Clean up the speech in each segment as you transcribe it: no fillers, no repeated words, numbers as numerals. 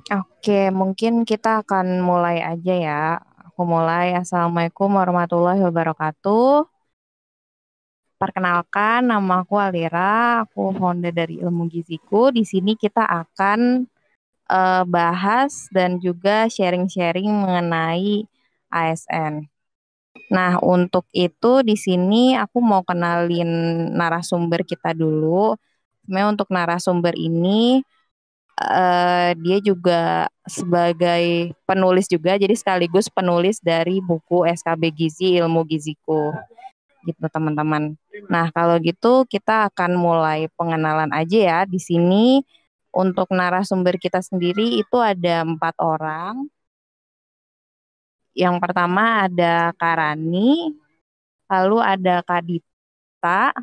Oke, mungkin kita akan mulai aja ya. Aku mulai. Assalamualaikum warahmatullahi wabarakatuh. Perkenalkan, nama aku Alira. Aku founder dari Ilmu Giziku. Di sini kita akan bahas dan juga sharing-sharing mengenai ASN. Nah, untuk itu di sini aku mau kenalin narasumber kita dulu. Sebenarnya untuk narasumber ini dia juga sebagai penulis juga, jadi sekaligus penulis dari buku SKB Gizi Ilmu Giziku, gitu teman-teman. Nah, kalau gitu kita akan mulai pengenalan aja ya. Di sini untuk narasumber kita sendiri itu ada 4 orang. Yang pertama ada Kak Rani, lalu ada Kak Dita,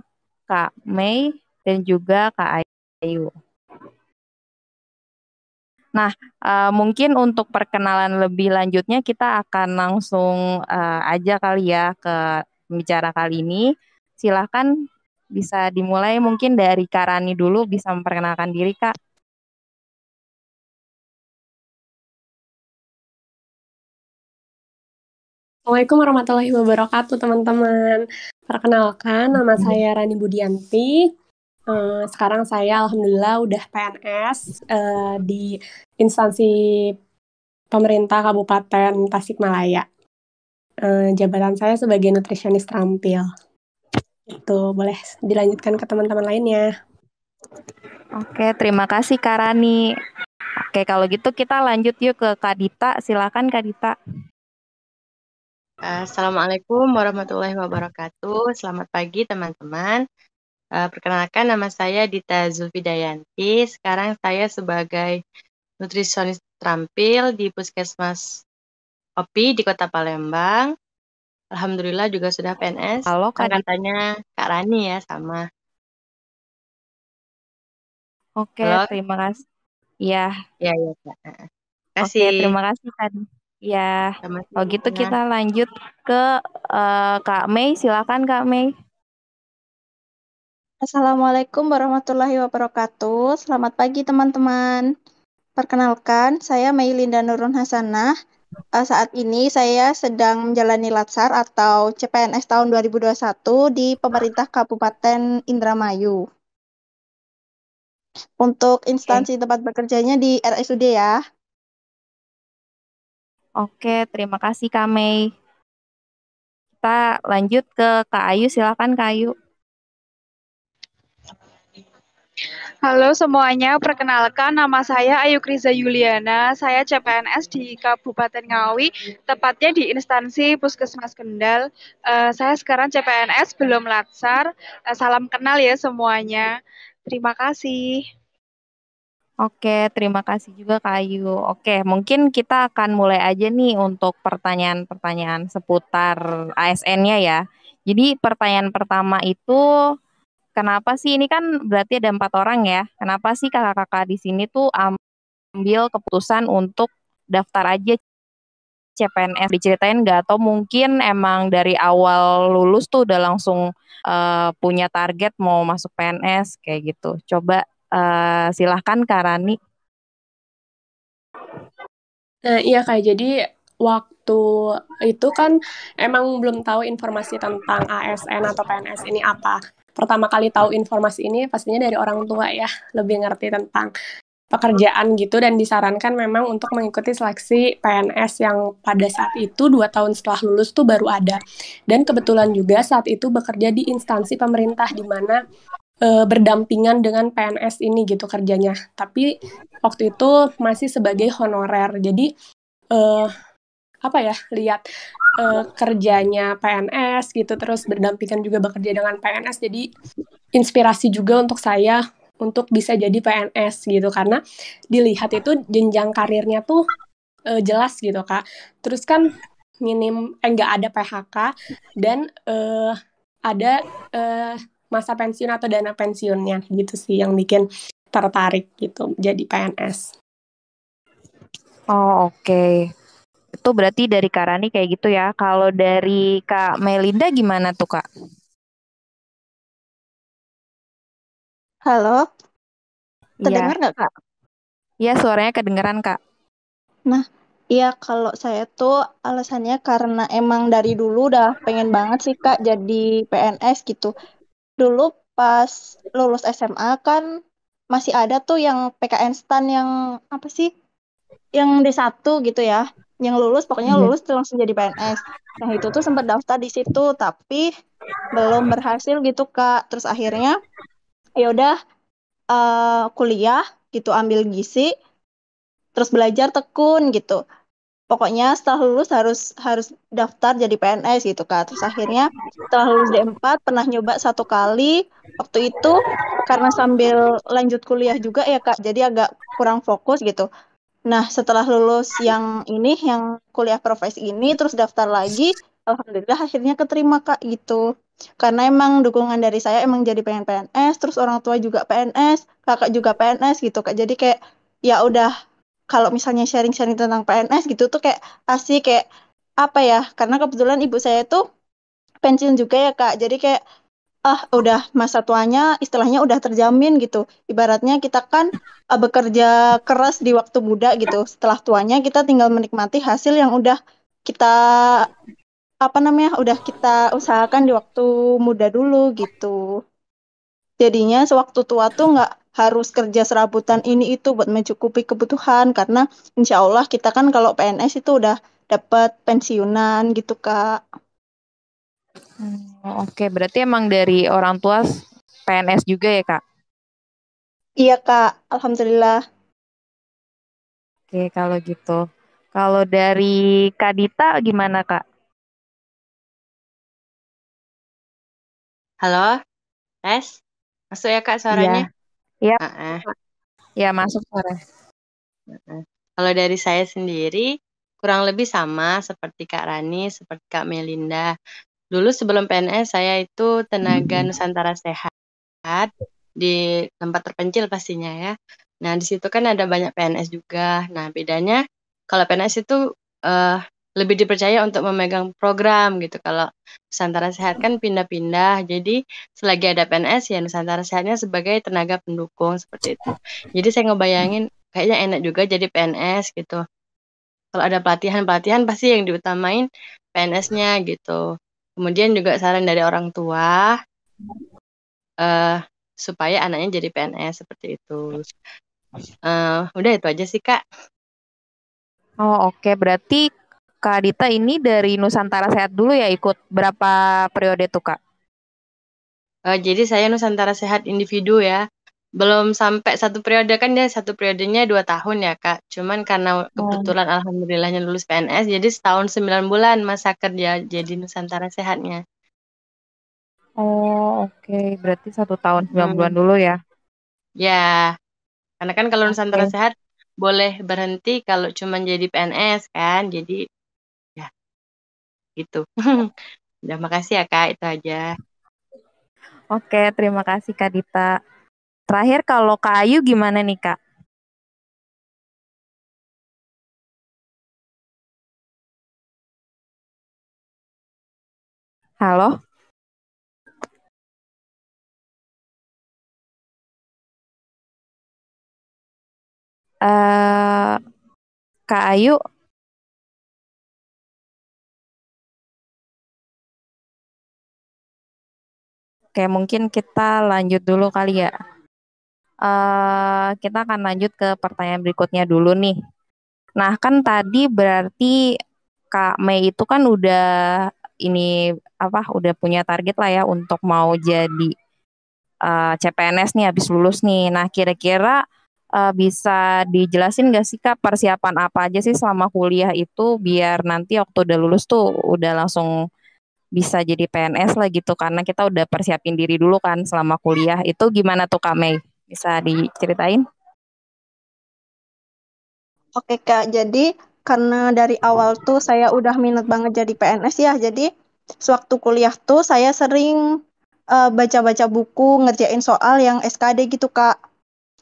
Kak Mei, dan juga Kak Ayu. Nah, mungkin untuk perkenalan lebih lanjutnya kita akan langsung aja kali ya ke pembicara kali ini. Silahkan bisa dimulai mungkin dari Kak Rani dulu, bisa memperkenalkan diri, Kak. Assalamualaikum warahmatullahi wabarakatuh, teman-teman. Perkenalkan, nama saya Rani Budianti. Sekarang saya alhamdulillah udah PNS di instansi pemerintah Kabupaten Tasikmalaya. Jabatan saya sebagai nutrisionis terampil. Itu boleh dilanjutkan ke teman-teman lainnya. Oke, terima kasih Kak Rani. Oke, kalau gitu kita lanjut yuk ke Kak Dita. Silakan Kak Dita. Assalamualaikum warahmatullahi wabarakatuh. Selamat pagi teman-teman. Perkenalkan nama saya Dita Zulfidayanti. Sekarang saya sebagai nutrisionis terampil di Puskesmas OPI di Kota Palembang. Alhamdulillah juga sudah PNS. Halo Kak Dita. Angkatannya Kak Rani ya sama. Oke, Halo, terima kasih. Ya, ya ya Kak. Terima oke, kasih. terima kasih Kak. Ya, kalau gitu Sama-sama. kita lanjut ke Kak Mei. Silakan Kak Mei. Assalamualaikum warahmatullahi wabarakatuh. Selamat pagi teman-teman. Perkenalkan, saya Meilinda Nurun Hasanah. Saat ini saya sedang menjalani Latsar atau CPNS tahun 2021 di pemerintah Kabupaten Indramayu. Untuk Oke, instansi tempat bekerjanya di RSUD ya. oke, terima kasih Kak Mei. Kita lanjut ke Kak Ayu. Silakan Kak Ayu. Halo semuanya, perkenalkan nama saya Ayu Kriza Yuliana. Saya CPNS di Kabupaten Ngawi, tepatnya di instansi Puskesmas Kendal. Saya sekarang CPNS belum latsar. Salam kenal ya semuanya. Terima kasih. Oke, terima kasih juga Kak Ayu. Oke, mungkin kita akan mulai aja nih untuk pertanyaan-pertanyaan seputar ASN-nya ya. Jadi pertanyaan pertama itu, kenapa sih ini kan berarti ada 4 orang ya? Kenapa sih kakak-kakak di sini tuh ambil keputusan untuk daftar aja CPNS? Diceritain nggak? Atau mungkin emang dari awal lulus tuh udah langsung punya target mau masuk PNS kayak gitu. Coba silahkan Kak Rani. Nah, iya Kak, jadi waktu itu kan emang belum tahu informasi tentang ASN atau PNS ini apa. Pertama kali tahu informasi ini pastinya dari orang tua ya, lebih ngerti tentang pekerjaan gitu dan disarankan memang untuk mengikuti seleksi PNS yang pada saat itu 2 tahun setelah lulus tuh baru ada. Dan kebetulan juga saat itu bekerja di instansi pemerintah di mana berdampingan dengan PNS ini gitu kerjanya. Tapi waktu itu masih sebagai honorer. Jadi eh, apa ya lihat kerjanya PNS gitu terus berdampingan juga bekerja dengan PNS jadi inspirasi juga untuk saya untuk bisa jadi PNS gitu karena dilihat itu jenjang karirnya tuh jelas gitu Kak. Terus kan nggak ada PHK dan ada eh, masa pensiun atau dana pensiunnya gitu sih yang bikin tertarik gitu jadi PNS. Oh, oke. Itu berarti dari Kak Rani kayak gitu ya. Kalau dari Kak Melinda gimana tuh, Kak? Halo, terdengar Iya. nggak Kak? Iya, suaranya kedengeran, Kak. Nah, iya kalau saya tuh alasannya karena emang dari dulu udah pengen banget sih Kak jadi PNS gitu. Dulu pas lulus SMA kan masih ada tuh yang PKN STAN yang apa sih? Yang D1 gitu ya. Yang lulus pokoknya Iya. lulus tuh langsung jadi PNS. Nah, itu tuh sempat daftar di situ tapi belum berhasil gitu Kak. Terus akhirnya ya udah kuliah gitu ambil gizi terus belajar tekun gitu. Pokoknya setelah lulus harus harus daftar jadi PNS gitu Kak. Terus akhirnya setelah lulus D4 pernah nyoba satu kali waktu itu karena sambil lanjut kuliah juga ya Kak. Jadi agak kurang fokus gitu. Nah, setelah lulus yang kuliah profesi ini terus daftar lagi, alhamdulillah akhirnya keterima Kak gitu. Karena emang dukungan dari saya emang jadi pengen PNS, terus orang tua juga PNS, kakak juga PNS gitu Kak. Jadi kayak ya udah kalau misalnya sharing-sharing tentang PNS gitu tuh kayak asik kayak apa ya? Karena kebetulan ibu saya tuh pensiun juga ya Kak. Jadi kayak udah masa tuanya istilahnya udah terjamin gitu. Ibaratnya kita kan bekerja keras di waktu muda gitu. Setelah tuanya kita tinggal menikmati hasil yang udah kita apa namanya? Udah kita usahakan di waktu muda dulu gitu. Jadinya sewaktu tua tuh nggak harus kerja serabutan ini itu buat mencukupi kebutuhan karena insya Allah kita kan kalau PNS itu udah dapat pensiunan gitu Kak. Oke, berarti emang dari orang tua PNS juga ya, Kak? Iya Kak, Alhamdulillah. Oke, kalau gitu. Kalau dari Kak Dita gimana, Kak? Halo, tes. Masuk ya Kak Iya, suaranya? iya, Heeh, ya masuk sore. heeh. Kalau dari saya sendiri, kurang lebih sama seperti Kak Rani, seperti Kak Melinda. Dulu sebelum PNS, saya itu tenaga Nusantara Sehat di tempat terpencil pastinya ya. Nah, di situ kan ada banyak PNS juga. Nah, bedanya kalau PNS itu eh, lebih dipercaya untuk memegang program gitu. Kalau Nusantara Sehat kan pindah-pindah. Jadi selagi ada PNS ya Nusantara Sehatnya sebagai tenaga pendukung seperti itu. Jadi saya ngebayangin kayaknya enak juga jadi PNS gitu. Kalau ada pelatihan-pelatihan pasti yang diutamain PNS-nya gitu. Kemudian juga saran dari orang tua eh supaya anaknya jadi PNS seperti itu. Udah itu aja sih Kak. Oh, oke. Berarti Kak Dita ini dari Nusantara Sehat dulu ya ikut berapa periode tuh, Kak? Jadi saya Nusantara Sehat individu ya. Belum sampai satu periode kan dia satu periodenya 2 tahun ya Kak. Cuman karena Oh, kebetulan alhamdulillahnya lulus PNS, jadi setahun 9 bulan masa kerja jadi Nusantara Sehatnya. oh, oke. Berarti 1 tahun 9 bulan Hmm. dulu ya. Ya, karena kan kalau Nusantara Oke. Sehat boleh berhenti kalau cuman jadi PNS kan. Jadi ya gitu. Udah makasih ya Kak, itu aja. Oke, terima kasih Kak Dita. Terakhir kalau Kak Ayu gimana nih, Kak? Halo? eh Kak Ayu, oke mungkin kita lanjut dulu kali ya. Kita akan lanjut ke pertanyaan berikutnya dulu nih. Nah, kan tadi berarti Kak Mei itu kan udah ini apa udah punya target lah ya untuk mau jadi CPNS nih habis lulus nih. Nah, kira-kira bisa dijelasin nggak sih Kak persiapan apa aja sih selama kuliah itu biar nanti waktu udah lulus tuh udah langsung bisa jadi PNS lah gitu karena kita udah persiapin diri dulu kan selama kuliah. Itu gimana tuh Kak Mei? Bisa diceritain? Oke Kak, jadi karena dari awal tuh saya udah minat banget jadi PNS ya, jadi sewaktu kuliah tuh saya sering baca-baca buku, ngerjain soal yang SKD gitu Kak.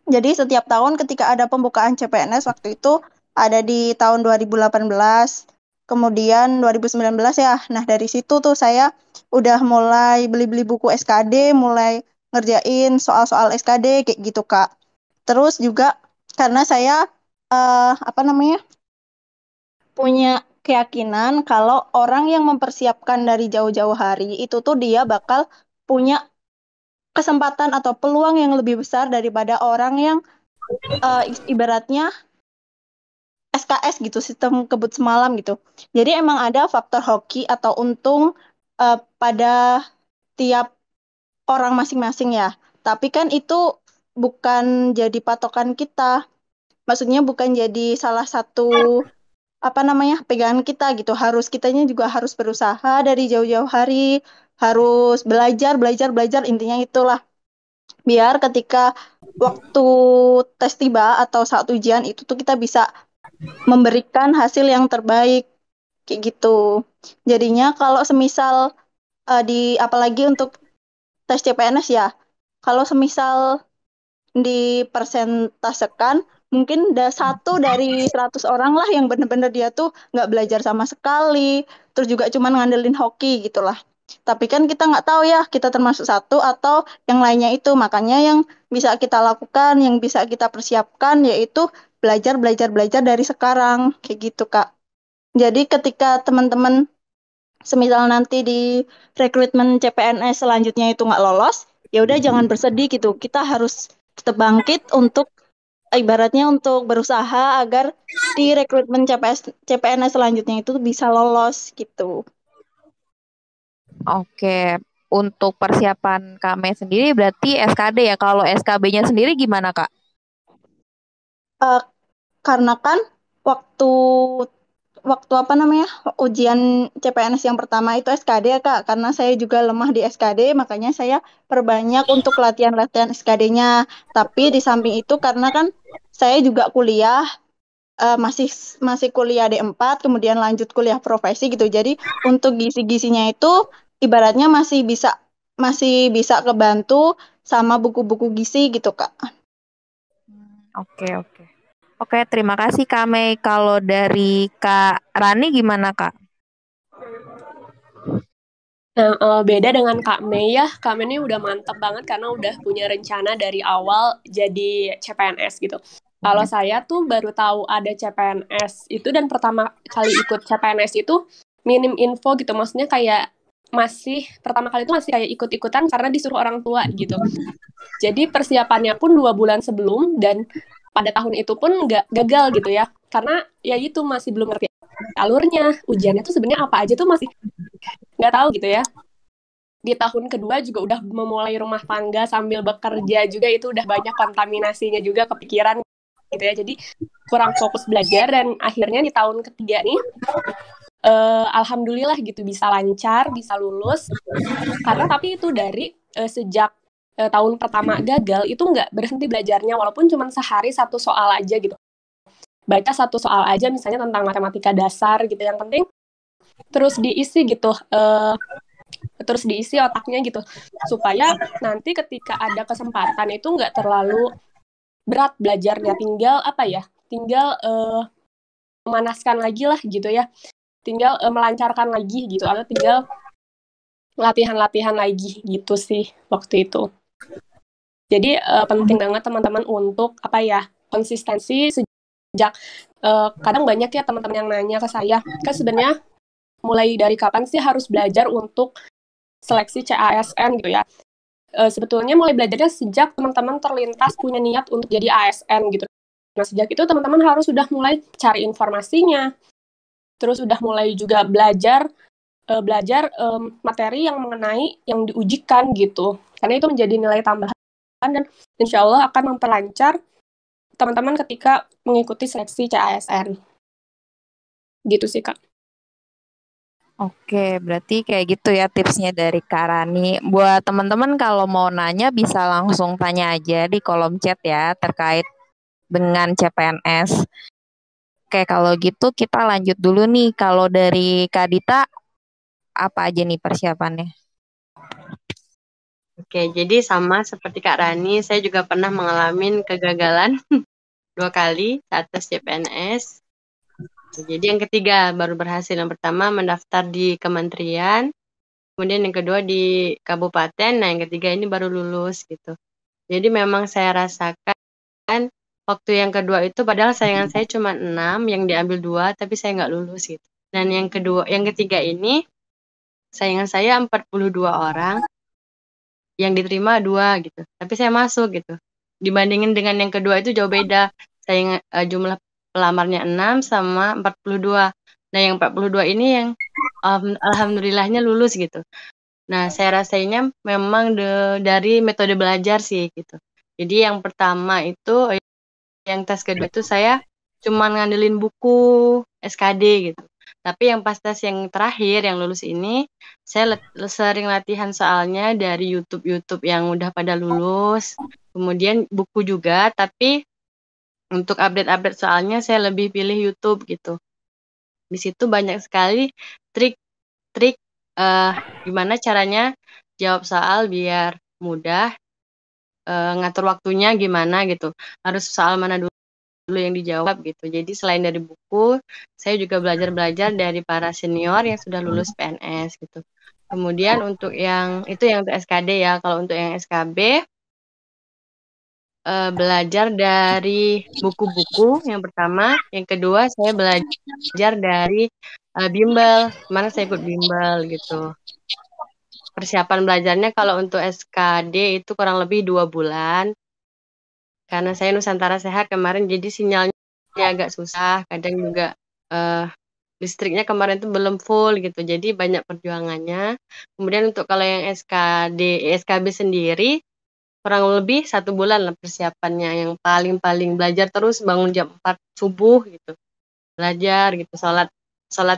Jadi setiap tahun ketika ada pembukaan CPNS waktu itu ada di tahun 2018, kemudian 2019 ya. Nah dari situ tuh saya udah mulai beli-beli buku SKD, mulai ngerjain soal-soal SKD kayak gitu Kak. Terus juga karena saya apa namanya punya keyakinan kalau orang yang mempersiapkan dari jauh-jauh hari itu tuh dia bakal punya kesempatan atau peluang yang lebih besar daripada orang yang ibaratnya SKS gitu, sistem kebut semalam gitu. Jadi emang ada faktor hoki atau untung pada tiap orang masing-masing ya. Tapi kan itu bukan jadi patokan kita. Maksudnya bukan jadi salah satu apa namanya pegangan kita gitu. Kitanya juga harus berusaha dari jauh-jauh hari, harus belajar, belajar, belajar. Intinya itulah. Biar ketika waktu tes tiba atau saat ujian itu tuh kita bisa memberikan hasil yang terbaik kayak gitu. Jadinya kalau semisal apalagi untuk tes CPNS ya, kalau semisal dipersentasekan, mungkin ada 1 dari 100 orang lah yang bener-bener dia tuh nggak belajar sama sekali, terus juga cuma ngandelin hoki gitulah. Tapi kan kita nggak tahu ya, kita termasuk satu atau yang lainnya itu. Makanya yang bisa kita lakukan, yang bisa kita persiapkan, yaitu belajar, belajar, belajar dari sekarang. Kayak gitu, Kak. Jadi ketika teman-teman semisal nanti di rekrutmen CPNS selanjutnya itu nggak lolos, ya udah jangan bersedih gitu. Kita harus tetap bangkit untuk ibaratnya untuk berusaha agar di rekrutmen CPNS selanjutnya itu bisa lolos gitu. Oke, untuk persiapan Kak Mei sendiri berarti SKD ya. Kalau SKB-nya sendiri gimana Kak? Eh, karena kan waktu waktu apa namanya ujian CPNS yang pertama itu SKD ya Kak, karena saya juga lemah di SKD, makanya saya perbanyak untuk latihan-latihan SKD-nya. Tapi di samping itu karena kan saya juga kuliah, masih masih kuliah D4, kemudian lanjut kuliah profesi gitu. Jadi untuk gisi-gisinya itu ibaratnya masih bisa kebantu sama buku-buku gisi gitu Kak. Oke, oke. Oke, terima kasih Kak Mei. Kalau dari Kak Rani gimana Kak? Nah, beda dengan Kak Mei ya, Kak Mei ini udah mantep banget karena udah punya rencana dari awal jadi CPNS gitu. Kalau saya tuh baru tahu ada CPNS itu dan pertama kali ikut CPNS itu minim info gitu, maksudnya kayak pertama kali itu masih kayak ikut-ikutan karena disuruh orang tua gitu. Jadi persiapannya pun 2 bulan sebelum dan pada tahun itu pun nggak gagal gitu ya, karena ya itu masih belum ngerti alurnya, ujiannya tuh sebenarnya apa aja tuh masih nggak tahu gitu ya. Di tahun kedua juga udah memulai rumah tangga sambil bekerja juga itu udah banyak kontaminasinya juga kepikiran gitu ya. Jadi kurang fokus belajar dan akhirnya di tahun ketiga nih alhamdulillah gitu bisa lancar, bisa lulus. Karena tapi itu dari sejak tahun pertama gagal itu nggak berhenti belajarnya walaupun cuma sehari 1 soal aja gitu. Baca 1 soal aja misalnya tentang matematika dasar gitu, yang penting terus diisi gitu, terus diisi otaknya gitu supaya nanti ketika ada kesempatan itu nggak terlalu berat belajarnya, tinggal memanaskan lagi lah gitu ya, tinggal melancarkan lagi gitu atau tinggal latihan-latihan lagi gitu sih waktu itu. Jadi penting banget teman-teman untuk konsistensi sejak kadang banyak ya teman-teman yang nanya ke saya, kan sebenarnya mulai dari kapan sih harus belajar untuk seleksi CASN gitu ya. Sebetulnya mulai belajarnya sejak teman-teman terlintas punya niat untuk jadi ASN gitu. Nah, sejak itu teman-teman harus sudah mulai cari informasinya, terus sudah mulai juga belajar materi yang mengenai yang diujikan gitu. Karena itu menjadi nilai tambahan dan insya Allah akan memperlancar teman-teman ketika mengikuti seleksi CASN. Gitu sih, Kak. Oke, berarti kayak gitu ya tipsnya dari Kak Rani. Buat teman-teman kalau mau nanya bisa langsung tanya aja di kolom chat ya terkait dengan CPNS. Oke, kalau gitu kita lanjut dulu nih. Kalau dari Kak Dita, apa aja nih persiapannya? Oke, jadi sama seperti Kak Rani, saya juga pernah mengalami kegagalan 2 kali saat tes CPNS. Jadi yang ketiga baru berhasil. Yang pertama mendaftar di kementerian, kemudian yang kedua di kabupaten, nah yang ketiga ini baru lulus gitu. Jadi memang saya rasakan waktu yang kedua itu padahal saingan saya cuma 6, yang diambil 2, tapi saya nggak lulus gitu. Dan yang ketiga ini, saingan saya 42 orang, yang diterima 2 gitu. Tapi saya masuk gitu. Dibandingin dengan yang kedua itu jauh beda. Jumlah pelamarnya 6 sama 42. Nah, yang 42 ini yang alhamdulillahnya lulus gitu. Nah, saya rasanya memang dari metode belajar sih gitu. Jadi yang pertama itu, yang tes kedua itu saya cuma ngandelin buku SKD gitu. Tapi yang pas tes yang terakhir, yang lulus ini, saya sering latihan soalnya dari YouTube yang udah pada lulus. Kemudian buku juga, tapi untuk update-update soalnya saya lebih pilih YouTube gitu. Di situ banyak sekali trik-trik gimana caranya jawab soal biar mudah, ngatur waktunya gimana gitu. Harus soal mana dulu yang dijawab gitu. Jadi selain dari buku, saya juga belajar-belajar dari para senior yang sudah lulus PNS gitu. Kemudian untuk yang itu yang untuk SKD ya. Kalau untuk yang SKB, belajar dari buku-buku yang pertama. Yang kedua saya belajar dari bimbel. Kemarin saya ikut bimbel gitu. Persiapan belajarnya kalau untuk SKD itu kurang lebih 2 bulan. Karena saya Nusantara Sehat kemarin jadi sinyalnya agak susah. Kadang juga listriknya kemarin itu belum full gitu. Jadi banyak perjuangannya. Kemudian untuk kalau yang SKB sendiri kurang lebih 1 bulan lah persiapannya. Yang paling belajar terus bangun jam 4 subuh gitu. Belajar gitu, sholat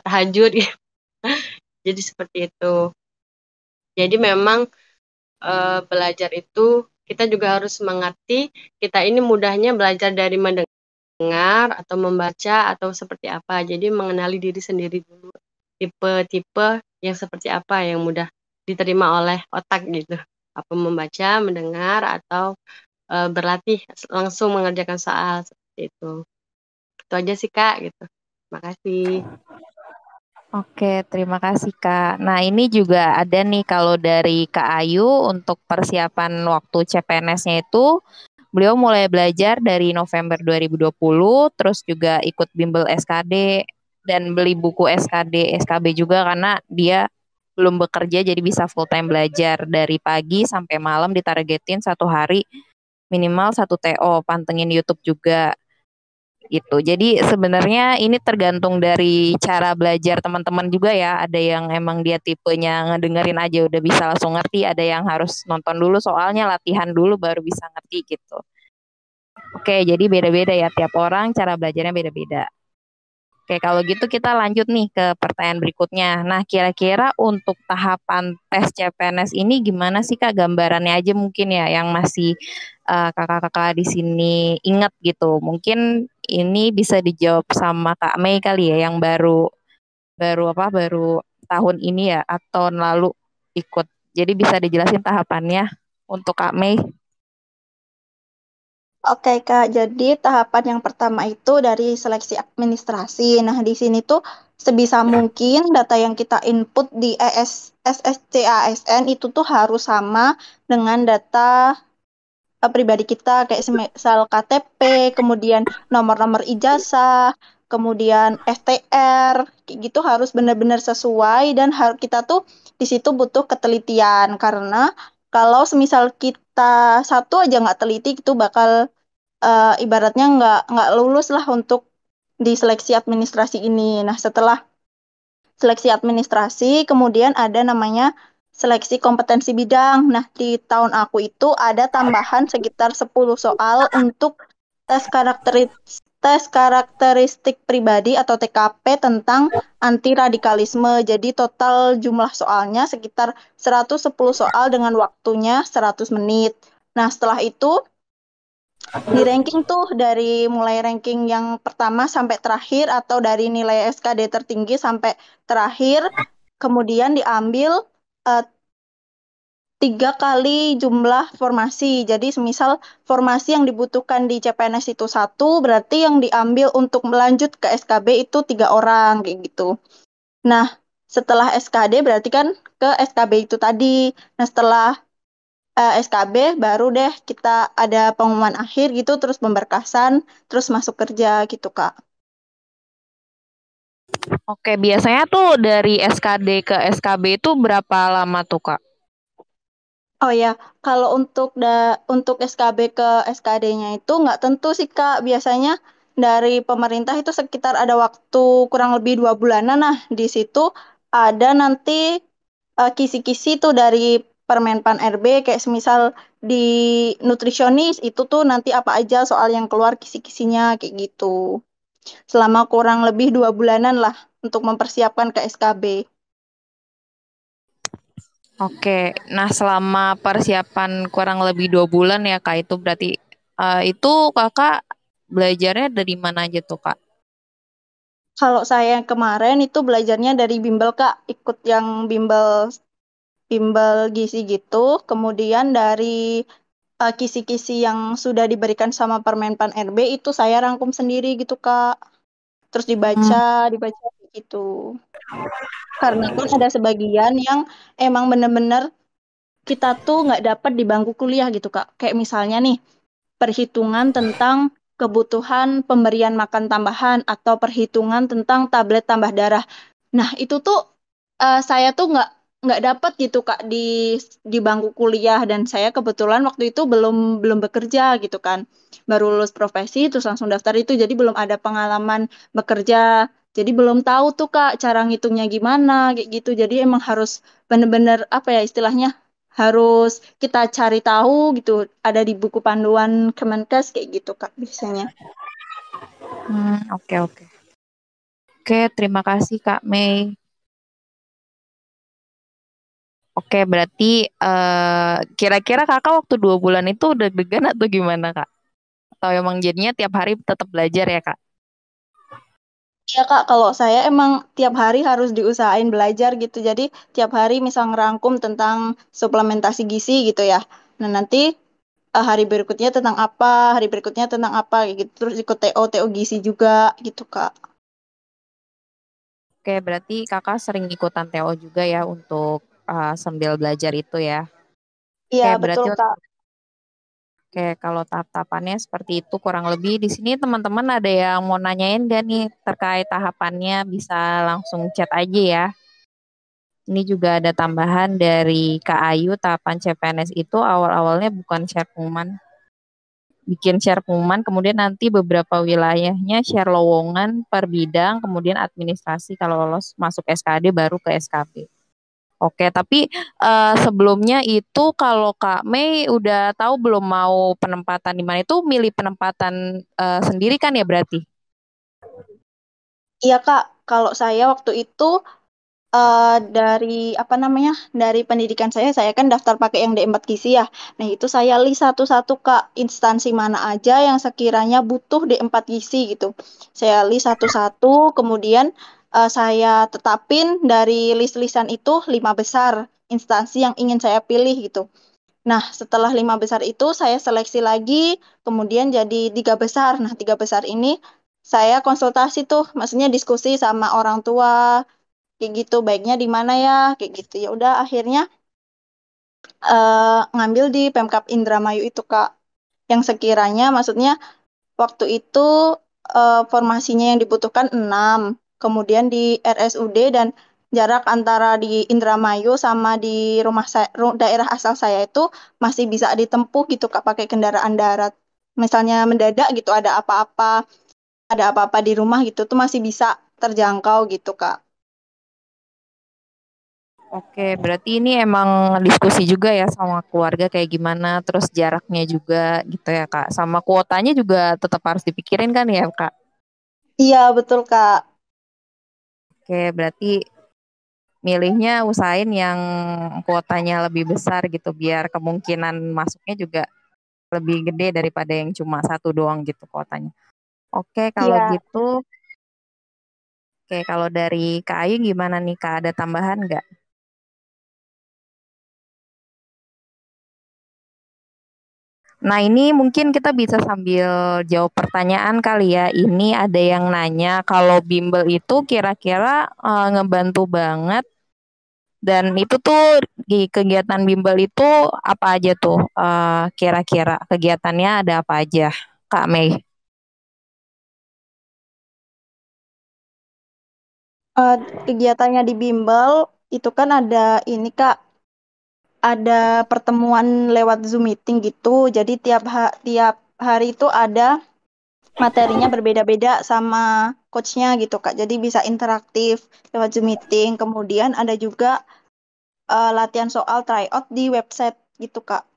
tahajud gitu. Jadi seperti itu. Jadi memang belajar itu kita juga harus mengerti kita ini mudahnya belajar dari mendengar atau membaca atau seperti apa. Jadi mengenali diri sendiri dulu. Tipe-tipe yang seperti apa yang mudah diterima oleh otak gitu. Apa membaca, mendengar, atau berlatih langsung mengerjakan soal seperti itu. Itu aja sih Kak gitu. Terima kasih. Oke, terima kasih Kak. Nah, ini juga ada nih kalau dari Kak Ayu untuk persiapan waktu CPNS-nya itu, beliau mulai belajar dari November 2020, terus juga ikut bimbel SKD dan beli buku SKD, SKB juga karena dia belum bekerja jadi bisa full time belajar dari pagi sampai malam ditargetin 1 hari minimal 1 TO, pantengin YouTube juga gitu. Jadi sebenarnya ini tergantung dari cara belajar teman-teman juga ya. Ada yang emang dia tipenya ngedengerin aja udah bisa langsung ngerti, ada yang harus nonton dulu soalnya latihan dulu baru bisa ngerti gitu. Oke, jadi beda-beda ya tiap orang cara belajarnya beda-beda. Oke, kalau gitu kita lanjut nih ke pertanyaan berikutnya. Nah, kira-kira untuk tahapan tes CPNS ini gimana sih Kak? Gambarannya aja mungkin ya yang masih kakak-kakak di sini ingat gitu. Mungkin ini bisa dijawab sama Kak Mei kali ya yang baru baru tahun ini ya atau tahun lalu ikut. Jadi bisa dijelasin tahapannya untuk Kak Mei. Oke, Kak. Jadi tahapan yang pertama itu dari seleksi administrasi. Nah, di sini tuh sebisa mungkin data yang kita input di SSC ASN itu tuh harus sama dengan data pribadi kita kayak misal KTP, kemudian nomor-nomor ijazah, kemudian STR, kayak gitu harus benar-benar sesuai dan kita tuh di situ butuh ketelitian karena kalau semisal kita satu aja nggak teliti itu bakal ibaratnya nggak lulus lah untuk di seleksi administrasi ini. Nah, setelah seleksi administrasi, kemudian ada namanya seleksi kompetensi bidang. Nah, di tahun aku itu ada tambahan sekitar 10 soal untuk tes karakteristik pribadi atau TKP tentang anti radikalisme. Jadi total jumlah soalnya sekitar 110 soal dengan waktunya 100 menit. Nah, setelah itu di ranking tuh dari mulai ranking yang pertama sampai terakhir atau dari nilai SKD tertinggi sampai terakhir, kemudian diambil eh, 3 kali jumlah formasi. Jadi semisal formasi yang dibutuhkan di CPNS itu 1, berarti yang diambil untuk melanjut ke SKB itu 3 orang kayak gitu. Nah, setelah SKD berarti kan ke SKB itu tadi. Nah, setelah SKB, baru deh kita ada pengumuman akhir gitu, terus pemberkasan, terus masuk kerja gitu, Kak. Oke, biasanya tuh dari SKD ke SKB itu berapa lama tuh, Kak? Oh ya, kalau untuk SKB ke SKD-nya itu nggak tentu sih, Kak. Biasanya dari pemerintah itu sekitar ada waktu kurang lebih 2 bulanan. Nah, di situ ada nanti kisi-kisi tuh dari Permenpan RB, kayak semisal di nutrisionis itu tuh nanti apa aja soal yang keluar kisi-kisinya kayak gitu. Selama kurang lebih 2 bulanan lah untuk mempersiapkan ke SKB. Oke, nah selama persiapan kurang lebih 2 bulan ya Kak, itu berarti itu Kakak belajarnya dari mana aja tuh Kak? Kalau saya yang kemarin itu belajarnya dari bimbel, Kak, ikut yang bimbel bimbel gizi gitu. Kemudian dari kisi-kisi yang sudah diberikan sama Permenpan RB itu saya rangkum sendiri gitu, Kak. Terus Hmm, dibaca gitu. Karena kan ada sebagian yang emang bener-bener kita tuh nggak dapat di bangku kuliah gitu, Kak. Kayak misalnya nih, perhitungan tentang kebutuhan pemberian makan tambahan atau perhitungan tentang tablet tambah darah. Nah, itu tuh saya tuh nggak dapat gitu Kak di bangku kuliah, dan saya kebetulan waktu itu belum belum bekerja gitu kan. Baru lulus profesi terus langsung daftar itu, jadi belum ada pengalaman bekerja. Jadi belum tahu tuh Kak cara ngitungnya gimana kayak gitu. Jadi emang harus bener-bener apa ya istilahnya, harus kita cari tahu gitu. Ada di buku panduan Kemenkes kayak gitu Kak biasanya. oke oke. Oke, terima kasih Kak Mei. Oke, berarti kira-kira Kakak waktu 2 bulan itu deg-degan atau gimana Kak? Atau emang jadinya tiap hari tetap belajar ya Kak? Iya Kak, kalau saya emang tiap hari harus diusahain belajar gitu. Jadi tiap hari misal ngerangkum tentang suplementasi gizi gitu ya. Nah nanti hari berikutnya tentang apa, hari berikutnya tentang apa kayak gitu. Terus ikut TO gizi juga gitu Kak. Oke, berarti Kakak sering ikutan TO juga ya untuk sambil belajar itu ya. Iya Oke, betul berarti Kak. oke, kalau tahap-tahapannya seperti itu kurang lebih di sini teman-teman ada yang mau nanyain gak nih terkait tahapannya bisa langsung chat aja ya. Ini juga ada tambahan dari Kak Ayu tahapan CPNS itu awal-awalnya bukan share pengumuman, bikin share pengumuman kemudian nanti beberapa wilayahnya share lowongan per bidang kemudian administrasi kalau lolos masuk SKD baru ke SKP. Oke, tapi sebelumnya itu kalau Kak Mei udah tahu belum mau penempatan di mana itu milih penempatan sendiri kan ya berarti? Iya Kak, kalau saya waktu itu dari apa namanya, dari pendidikan saya kan daftar pakai yang D4 Gizi ya. Nah itu saya list satu-satu Kak, instansi mana aja yang sekiranya butuh D4 Gizi gitu. Saya list satu-satu, kemudian saya tetapin dari list-listan itu 5 besar instansi yang ingin saya pilih gitu. Nah setelah 5 besar itu saya seleksi lagi, kemudian jadi 3 besar. Nah 3 besar ini saya konsultasi tuh, maksudnya diskusi sama orang tua kayak gitu, baiknya di mana ya kayak gitu. Ya udah akhirnya ngambil di Pemkab Indramayu itu Kak, yang sekiranya maksudnya waktu itu formasinya yang dibutuhkan 6, kemudian di RSUD, dan jarak antara di Indramayu sama di daerah asal saya itu masih bisa ditempuh gitu Kak pakai kendaraan darat. Misalnya mendadak gitu ada apa-apa di rumah gitu tuh masih bisa terjangkau gitu Kak. Oke, berarti ini emang diskusi juga ya sama keluarga kayak gimana, terus jaraknya juga gitu ya Kak, sama kuotanya juga tetap harus dipikirin kan ya Kak? Iya betul Kak. Oke, berarti milihnya usahain yang kuotanya lebih besar gitu biar kemungkinan masuknya juga lebih gede daripada yang cuma satu doang gitu kuotanya. Oke, kalau Iya. gitu, oke kalau dari Kak Ayu gimana nih Kak? Ada tambahan nggak? Nah ini mungkin kita bisa sambil jawab pertanyaan kali ya. Ini ada yang nanya kalau bimbel itu kira-kira ngebantu banget Dan itu tuh di kegiatan bimbel itu apa aja tuh? Kira-kira kegiatannya ada apa aja, Kak Mei? Eh, Kegiatannya di bimbel itu kan ada ini Kak, ada pertemuan lewat Zoom meeting gitu. Jadi tiap hari itu ada materinya berbeda-beda sama coachnya gitu Kak. Jadi bisa interaktif lewat Zoom meeting. Kemudian ada juga latihan soal tryout di website gitu Kak.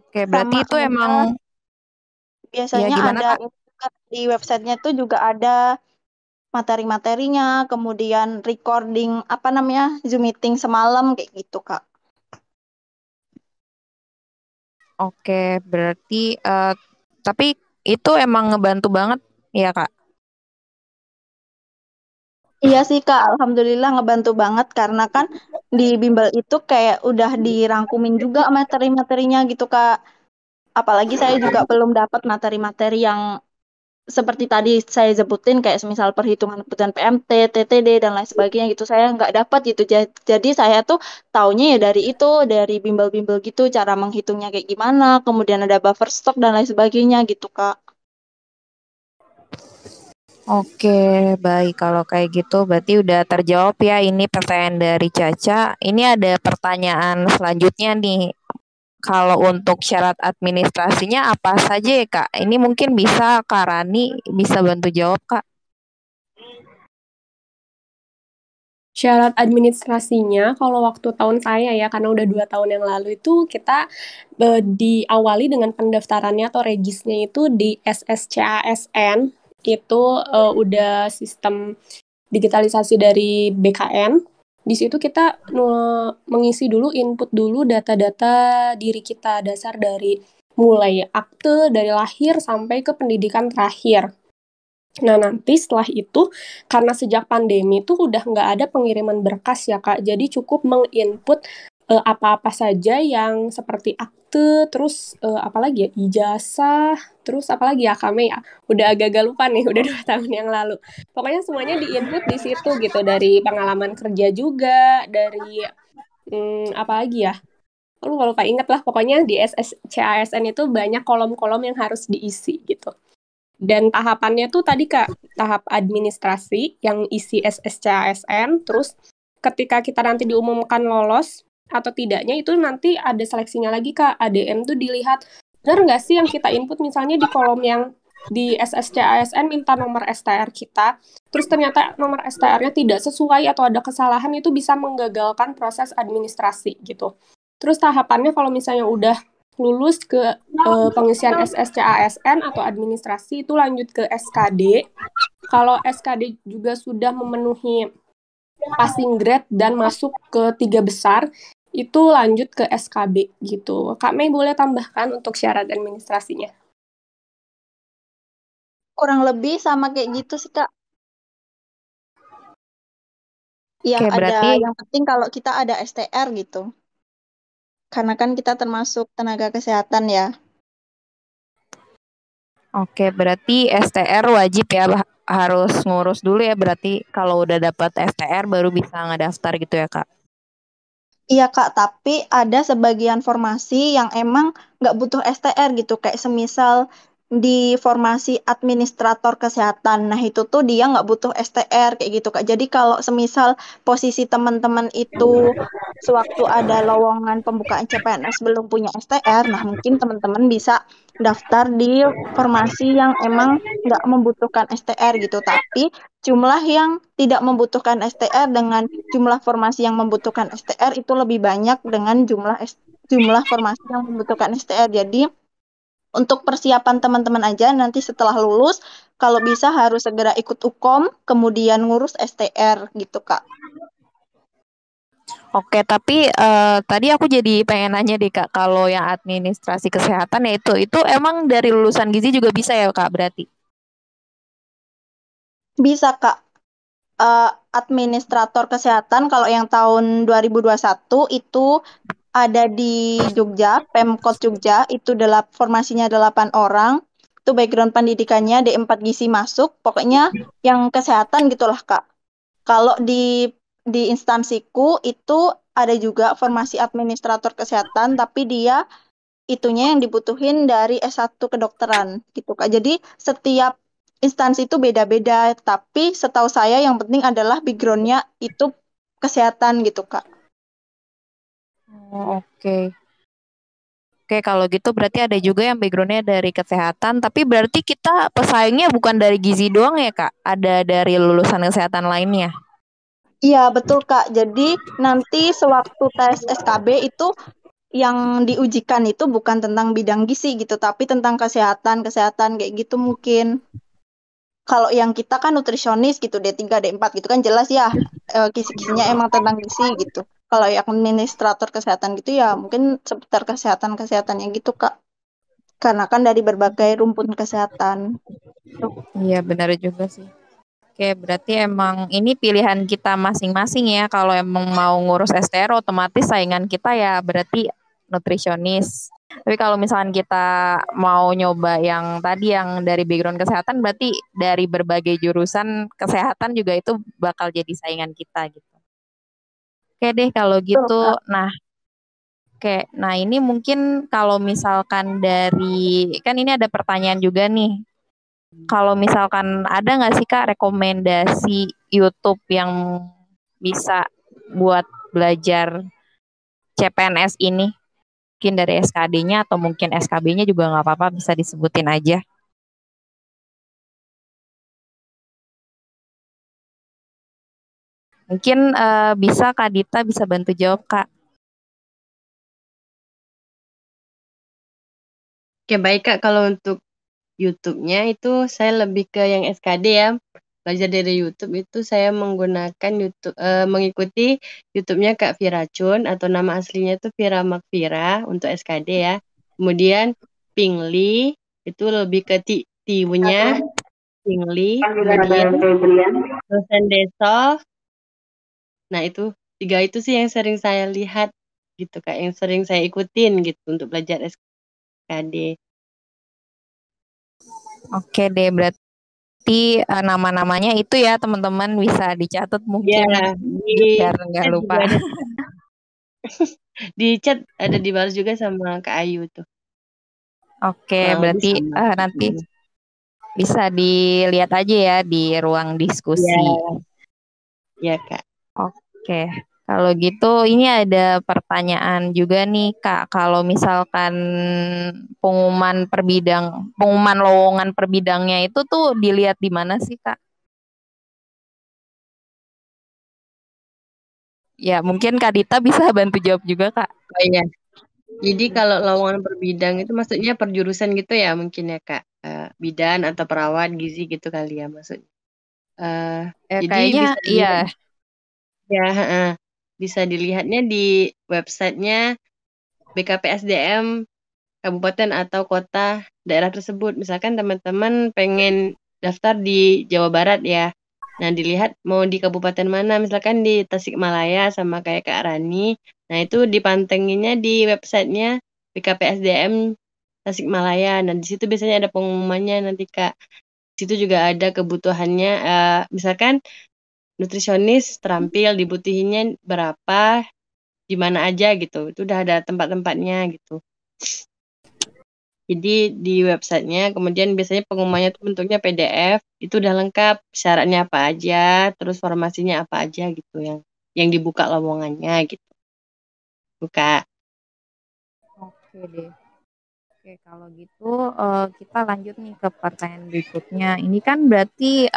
Oke, berarti Sama itu emang ada ya biasanya gimana, ada Kak? di websitenya tuh juga ada materi-materinya, kemudian recording apa namanya Zoom meeting semalam kayak gitu Kak. Oke, berarti tapi itu emang ngebantu banget ya, Kak? Iya sih Kak, Alhamdulillah ngebantu banget karena kan di bimbel itu kayak udah dirangkumin juga materi-materinya gitu Kak. Apalagi saya juga belum dapat materi-materi yang seperti tadi saya sebutin kayak semisal perhitungan kebutuhan PMT, TTD dan lain sebagainya gitu saya nggak dapat gitu. Jadi saya tuh taunya ya dari itu, dari bimbel-bimbel gitu cara menghitungnya kayak gimana, kemudian ada buffer stock dan lain sebagainya gitu Kak. Oke, baik. Kalau kayak gitu berarti udah terjawab ya ini pertanyaan dari Caca. Ini ada pertanyaan selanjutnya nih. Kalau untuk syarat administrasinya apa saja ya, Kak? Ini mungkin bisa Kak Rani bisa bantu jawab, Kak. Syarat administrasinya, kalau waktu tahun saya ya, karena udah 2 tahun yang lalu itu kita diawali dengan pendaftarannya atau regisnya itu di SSCASN, itu udah sistem digitalisasi dari BKN. Di situ kita mengisi dulu, input dulu data-data diri kita, dasar dari mulai akte, dari lahir sampai ke pendidikan terakhir. Nah, nanti setelah itu, karena sejak pandemi itu udah nggak ada pengiriman berkas ya, Kak. Jadi cukup menginput apa-apa saja yang seperti akte, terus apalagi ya, ijazah, terus apalagi ya, kami ya. Udah agak-agak lupa nih, udah 2 tahun yang lalu. Pokoknya semuanya diinput di situ gitu, dari pengalaman kerja juga, dari apa lagi ya. Lu lupa inget lah, pokoknya di SSCASN itu banyak kolom-kolom yang harus diisi gitu. Dan tahapannya tuh tadi Kak, tahap administrasi yang isi SSCASN, terus ketika kita nanti diumumkan lolos atau tidaknya itu nanti ada seleksinya lagi Kak. ADM tuh dilihat, benar nggak sih yang kita input misalnya di kolom yang di SSCASN minta nomor STR kita, terus ternyata nomor STR-nya tidak sesuai atau ada kesalahan, itu bisa menggagalkan proses administrasi gitu. Terus tahapannya kalau misalnya udah lulus ke pengisian SSCASN atau administrasi itu lanjut ke SKD. Kalau SKD juga sudah memenuhi passing grade dan masuk ke 3 besar, itu lanjut ke SKB gitu. Kak Mei boleh tambahkan untuk syarat administrasinya? Kurang lebih sama kayak gitu sih Kak. Yang Oke, ada berarti yang penting kalau kita ada STR gitu. Karena kan kita termasuk tenaga kesehatan ya. berarti STR wajib ya harus ngurus dulu ya berarti kalau udah dapat STR baru bisa ngedaftar gitu ya, Kak. Iya Kak, tapi ada sebagian formasi yang emang nggak butuh STR gitu, kayak semisal di formasi administrator kesehatan. Nah itu tuh dia nggak butuh STR kayak gitu Kak. Jadi kalau semisal posisi teman-teman itu sewaktu ada lowongan pembukaan CPNS belum punya STR, nah mungkin teman-teman bisa daftar di formasi yang emang nggak membutuhkan STR gitu. Tapi jumlah yang tidak membutuhkan STR dengan jumlah formasi yang membutuhkan STR itu lebih banyak dengan jumlah formasi yang membutuhkan STR. Jadi untuk persiapan teman-teman aja nanti setelah lulus kalau bisa harus segera ikut UKOM kemudian ngurus STR gitu Kak. Oke, tapi tadi aku jadi pengen nanya deh, Kak, kalau yang administrasi kesehatan ya itu emang dari lulusan gizi juga bisa ya, Kak, berarti? Bisa Kak. Administrator kesehatan kalau yang tahun 2021 itu ada di Jogja, Pemkot Jogja, itu formasinya 8 orang. Itu background pendidikannya D4 gizi masuk, pokoknya yang kesehatan gitulah Kak. Kalau di di instansiku itu ada juga formasi administrator kesehatan, tapi dia itunya yang dibutuhin dari S1 kedokteran gitu Kak. Jadi setiap instansi itu beda-beda, tapi setahu saya yang penting adalah background-nya itu kesehatan gitu Kak. Oh, oke. Oke, kalau gitu berarti ada juga yang backgroundnya dari kesehatan, tapi berarti kita pesaingnya bukan dari gizi doang ya, Kak? Ada dari lulusan kesehatan lainnya. Iya betul Kak. Jadi nanti sewaktu tes SKB itu yang diujikan itu bukan tentang bidang gizi gitu, tapi tentang kesehatan kayak gitu mungkin. Kalau yang kita kan nutrisionis gitu, D3, D4 gitu kan jelas ya, kisi-kisinya emang tentang gizi gitu. Kalau yang administrator kesehatan gitu ya mungkin seputar kesehatan-kesehatannya gitu Kak. Karena kan dari berbagai rumpun kesehatan. Iya, benar juga sih. Oke, berarti emang ini pilihan kita masing-masing ya. Kalau emang mau ngurus STR, otomatis saingan kita ya berarti nutrisionis. Tapi kalau misalkan kita mau nyoba yang tadi yang dari background kesehatan, berarti dari berbagai jurusan kesehatan juga itu bakal jadi saingan kita gitu. Oke deh kalau Betul, gitu. Kak. Nah ini mungkin kalau misalkan dari, kan ini ada pertanyaan juga nih. Kalau misalkan ada nggak sih Kak rekomendasi YouTube yang bisa buat belajar CPNS ini? Mungkin dari SKD-nya atau mungkin SKB-nya juga nggak apa-apa, bisa disebutin aja. Mungkin bisa Kak Dita bisa bantu jawab Kak. Oke, baik Kak. Kalau untuk YouTube-nya itu saya lebih ke yang SKD ya. Belajar dari YouTube itu saya menggunakan mengikuti YouTube-nya Kak Viracun atau nama aslinya itu Vira Makvira untuk SKD ya. Kemudian Pingli itu lebih ke Tiwunya Pingli. Kemudian dosen Deso. Nah itu 3 itu sih yang sering saya lihat gitu Kak, yang sering saya ikutin gitu untuk belajar SKD. Oke deh, berarti nama-namanya itu ya teman-teman bisa dicatat Ya, mungkin di biar nggak chat lupa. juga ada. Di chat ada dibalas juga sama Kak Ayu tuh. Oke, Kurang lebih berarti sama. nanti bisa dilihat aja ya di ruang diskusi. Ya Kak. Oke, kalau gitu ini ada pertanyaan juga nih Kak. Kalau misalkan pengumuman lowongan per bidangnya itu tuh dilihat di mana sih Kak? Ya mungkin Kak Dita bisa bantu jawab juga Kak. Oh iya. Jadi kalau lowongan per bidang itu maksudnya per jurusan gitu ya mungkin ya Kak. Bidan atau perawat gizi gitu kali ya maksudnya. Jadi Kayaknya bisa iya. dilihat ya, bisa dilihatnya di websitenya BKPSDM kabupaten atau kota daerah tersebut. Misalkan teman-teman pengen daftar di Jawa Barat ya. Nah, dilihat mau di kabupaten mana, misalkan di Tasikmalaya sama kayak Kak Rani. Nah, itu dipantenginnya di websitenya BKPSDM Tasikmalaya. Nah, di situ biasanya ada pengumumannya nanti Kak. Di situ juga ada kebutuhannya, misalkan nutrisionis terampil dibutuhinnya berapa, di mana aja gitu. Itu udah ada tempat-tempatnya gitu. Jadi di websitenya, kemudian biasanya pengumumannya itu bentuknya PDF, itu udah lengkap syaratnya apa aja, terus formasinya apa aja gitu yang dibuka lowongannya gitu. Buka. Oke deh. Oke, kalau gitu kita lanjut nih ke pertanyaan berikutnya. Ini kan berarti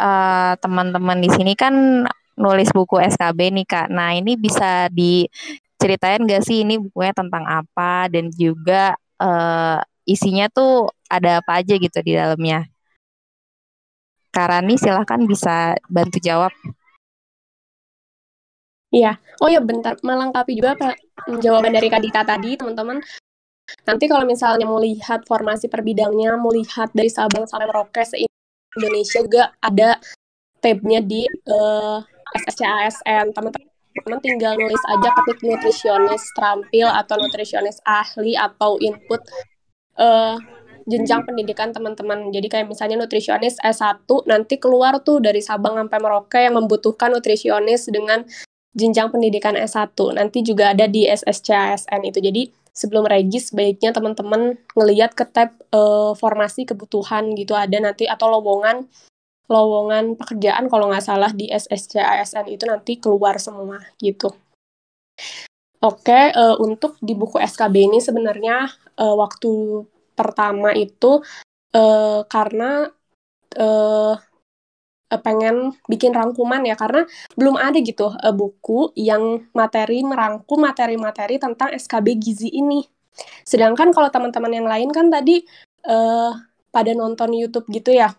teman-teman di sini kan nulis buku SKB nih Kak. Nah ini bisa diceritain gak sih ini bukunya tentang apa dan juga isinya tuh ada apa aja gitu di dalamnya. Kak Rani silahkan bisa bantu jawab. Iya. Oh ya, bentar. Melengkapi juga jawaban dari Kak Dita tadi, teman-teman. Nanti kalau misalnya mau lihat formasi per bidangnya, mau lihat dari Sabang sampai Merauke se-Indonesia juga ada tab-nya di SSCASN. Teman-teman tinggal nulis aja ketik nutrisionis terampil atau nutrisionis ahli atau input jenjang pendidikan teman-teman. Jadi kayak misalnya nutrisionis S1, nanti keluar tuh dari Sabang sampai Merauke yang membutuhkan nutrisionis dengan jenjang pendidikan S1. Nanti juga ada di SSC-ASN itu. Jadi sebelum regis baiknya teman-teman ngelihat ke tab formasi kebutuhan gitu ada nanti, atau lowongan pekerjaan kalau nggak salah di SSC-ASN itu nanti keluar semua gitu. Oke, untuk di buku SKB ini sebenarnya waktu pertama itu karena pengen bikin rangkuman ya, karena belum ada gitu buku yang merangkum materi-materi tentang SKB Gizi ini. Sedangkan kalau teman-teman yang lain kan tadi pada nonton YouTube gitu ya.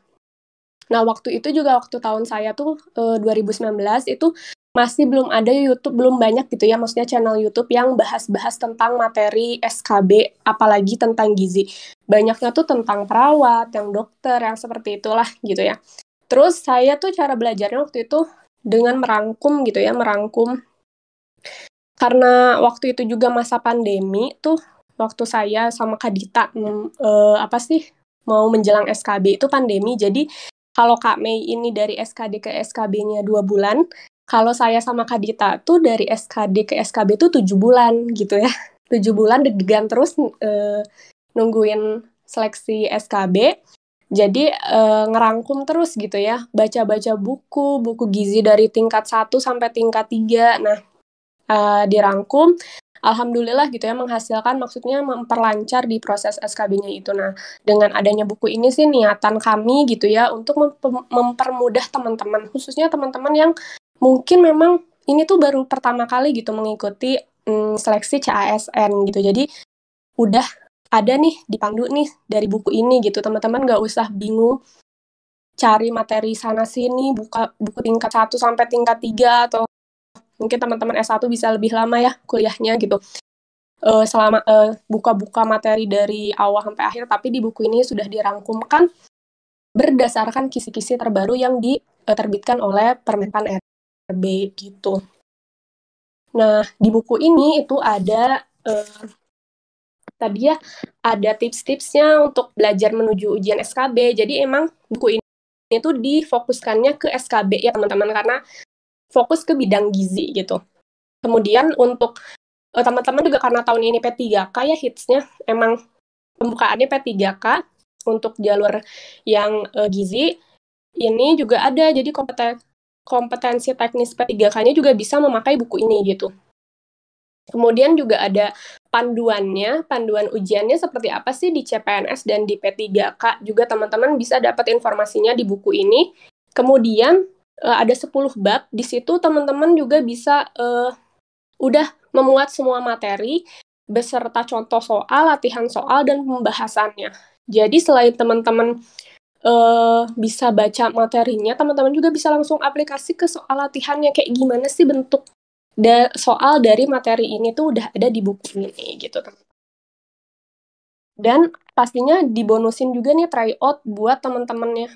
Nah, waktu itu juga waktu tahun saya tuh 2019 itu masih belum ada YouTube, belum banyak gitu ya, maksudnya channel YouTube yang bahas-bahas tentang materi SKB, apalagi tentang gizi. Banyaknya tuh tentang perawat, yang dokter, yang seperti itulah gitu ya. Terus saya tuh cara belajarnya waktu itu dengan merangkum gitu ya, karena waktu itu juga masa pandemi tuh, waktu saya sama Kak Dita mau menjelang SKB itu pandemi. Jadi kalau Kak Mei ini dari SKD ke SKB-nya 2 bulan, kalau saya sama Kak Dita tuh dari SKD ke SKB tuh 7 bulan gitu ya. 7 bulan deg-degan terus nungguin seleksi SKB. Jadi ngerangkum terus gitu ya, baca-baca buku gizi dari tingkat 1 sampai tingkat 3. Nah, dirangkum, alhamdulillah gitu ya, menghasilkan, maksudnya memperlancar di proses SKB-nya itu. Nah, dengan adanya buku ini sih niatan kami gitu ya untuk mempermudah teman-teman, khususnya teman-teman yang mungkin memang ini tuh baru pertama kali gitu mengikuti seleksi CASN gitu. Jadi udah ada nih dipandu nih dari buku ini gitu, teman-teman nggak usah bingung cari materi sana sini, buka buku tingkat 1 sampai tingkat 3, atau mungkin teman-teman S1 bisa lebih lama ya kuliahnya gitu. Selama buka-buka materi dari awal sampai akhir, tapi di buku ini sudah dirangkumkan berdasarkan kisi-kisi terbaru yang diterbitkan oleh Permenpan RB gitu. Nah, di buku ini itu ada tadi ya, ada tips-tipsnya untuk belajar menuju ujian SKB. Jadi emang buku ini tuh difokuskannya ke SKB ya teman-teman, karena fokus ke bidang gizi gitu. Kemudian untuk teman-teman juga karena tahun ini P3K ya hitsnya, emang pembukaannya P3K untuk jalur yang gizi, ini juga ada, jadi kompetensi teknis P3K-nya juga bisa memakai buku ini gitu. Kemudian juga ada panduan ujiannya seperti apa sih di CPNS dan di P3K, juga teman-teman bisa dapat informasinya di buku ini. Kemudian ada 10 bab, di situ teman-teman juga bisa udah memuat semua materi beserta contoh soal, latihan soal, dan pembahasannya. Jadi selain teman-teman bisa baca materinya, teman-teman juga bisa langsung aplikasi ke soal latihannya, kayak gimana sih bentuk soal dari materi ini tuh udah ada di buku ini gitu. Dan pastinya dibonusin juga nih tryout buat teman-temannya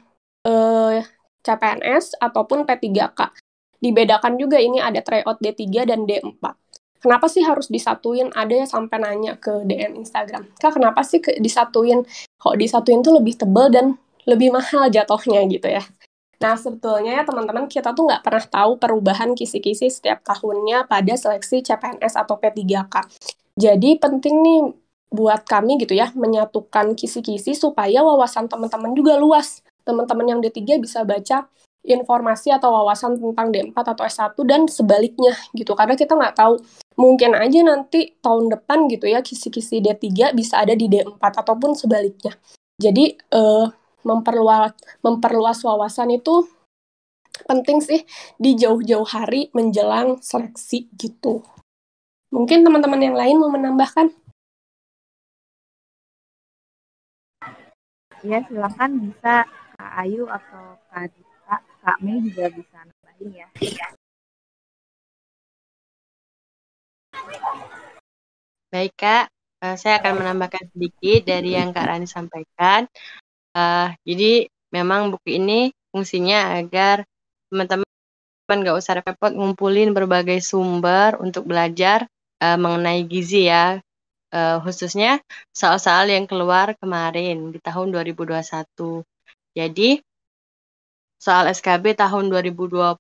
CPNS ataupun P3K. Dibedakan juga, ini ada tryout D3 dan D4. Kenapa sih harus disatuin? Ada yang sampai nanya ke DM Instagram, Kak, kenapa sih disatuin? Kok disatuin tuh lebih tebal dan lebih mahal jatuhnya gitu ya. Nah, sebetulnya ya teman-teman, kita tuh nggak pernah tahu perubahan kisi-kisi setiap tahunnya pada seleksi CPNS atau P3K. Jadi penting nih buat kami gitu ya, menyatukan kisi-kisi supaya wawasan teman-teman juga luas. Teman-teman yang D3 bisa baca informasi atau wawasan tentang D4 atau S1 dan sebaliknya gitu. Karena kita nggak tahu, mungkin aja nanti tahun depan gitu ya, kisi-kisi D3 bisa ada di D4 ataupun sebaliknya. Jadi memperluas wawasan itu penting sih di jauh-jauh hari menjelang seleksi gitu. Mungkin teman-teman yang lain mau menambahkan? Ya, silakan, bisa Kak Ayu atau Kak Dita, Kak Mei juga bisa nambahin ya. Baik Kak, saya akan menambahkan sedikit dari yang Kak Rani sampaikan. Jadi memang buku ini fungsinya agar teman-teman nggak usah repot ngumpulin berbagai sumber untuk belajar mengenai gizi ya, khususnya soal-soal yang keluar kemarin di tahun 2021. Jadi soal SKB tahun 2020,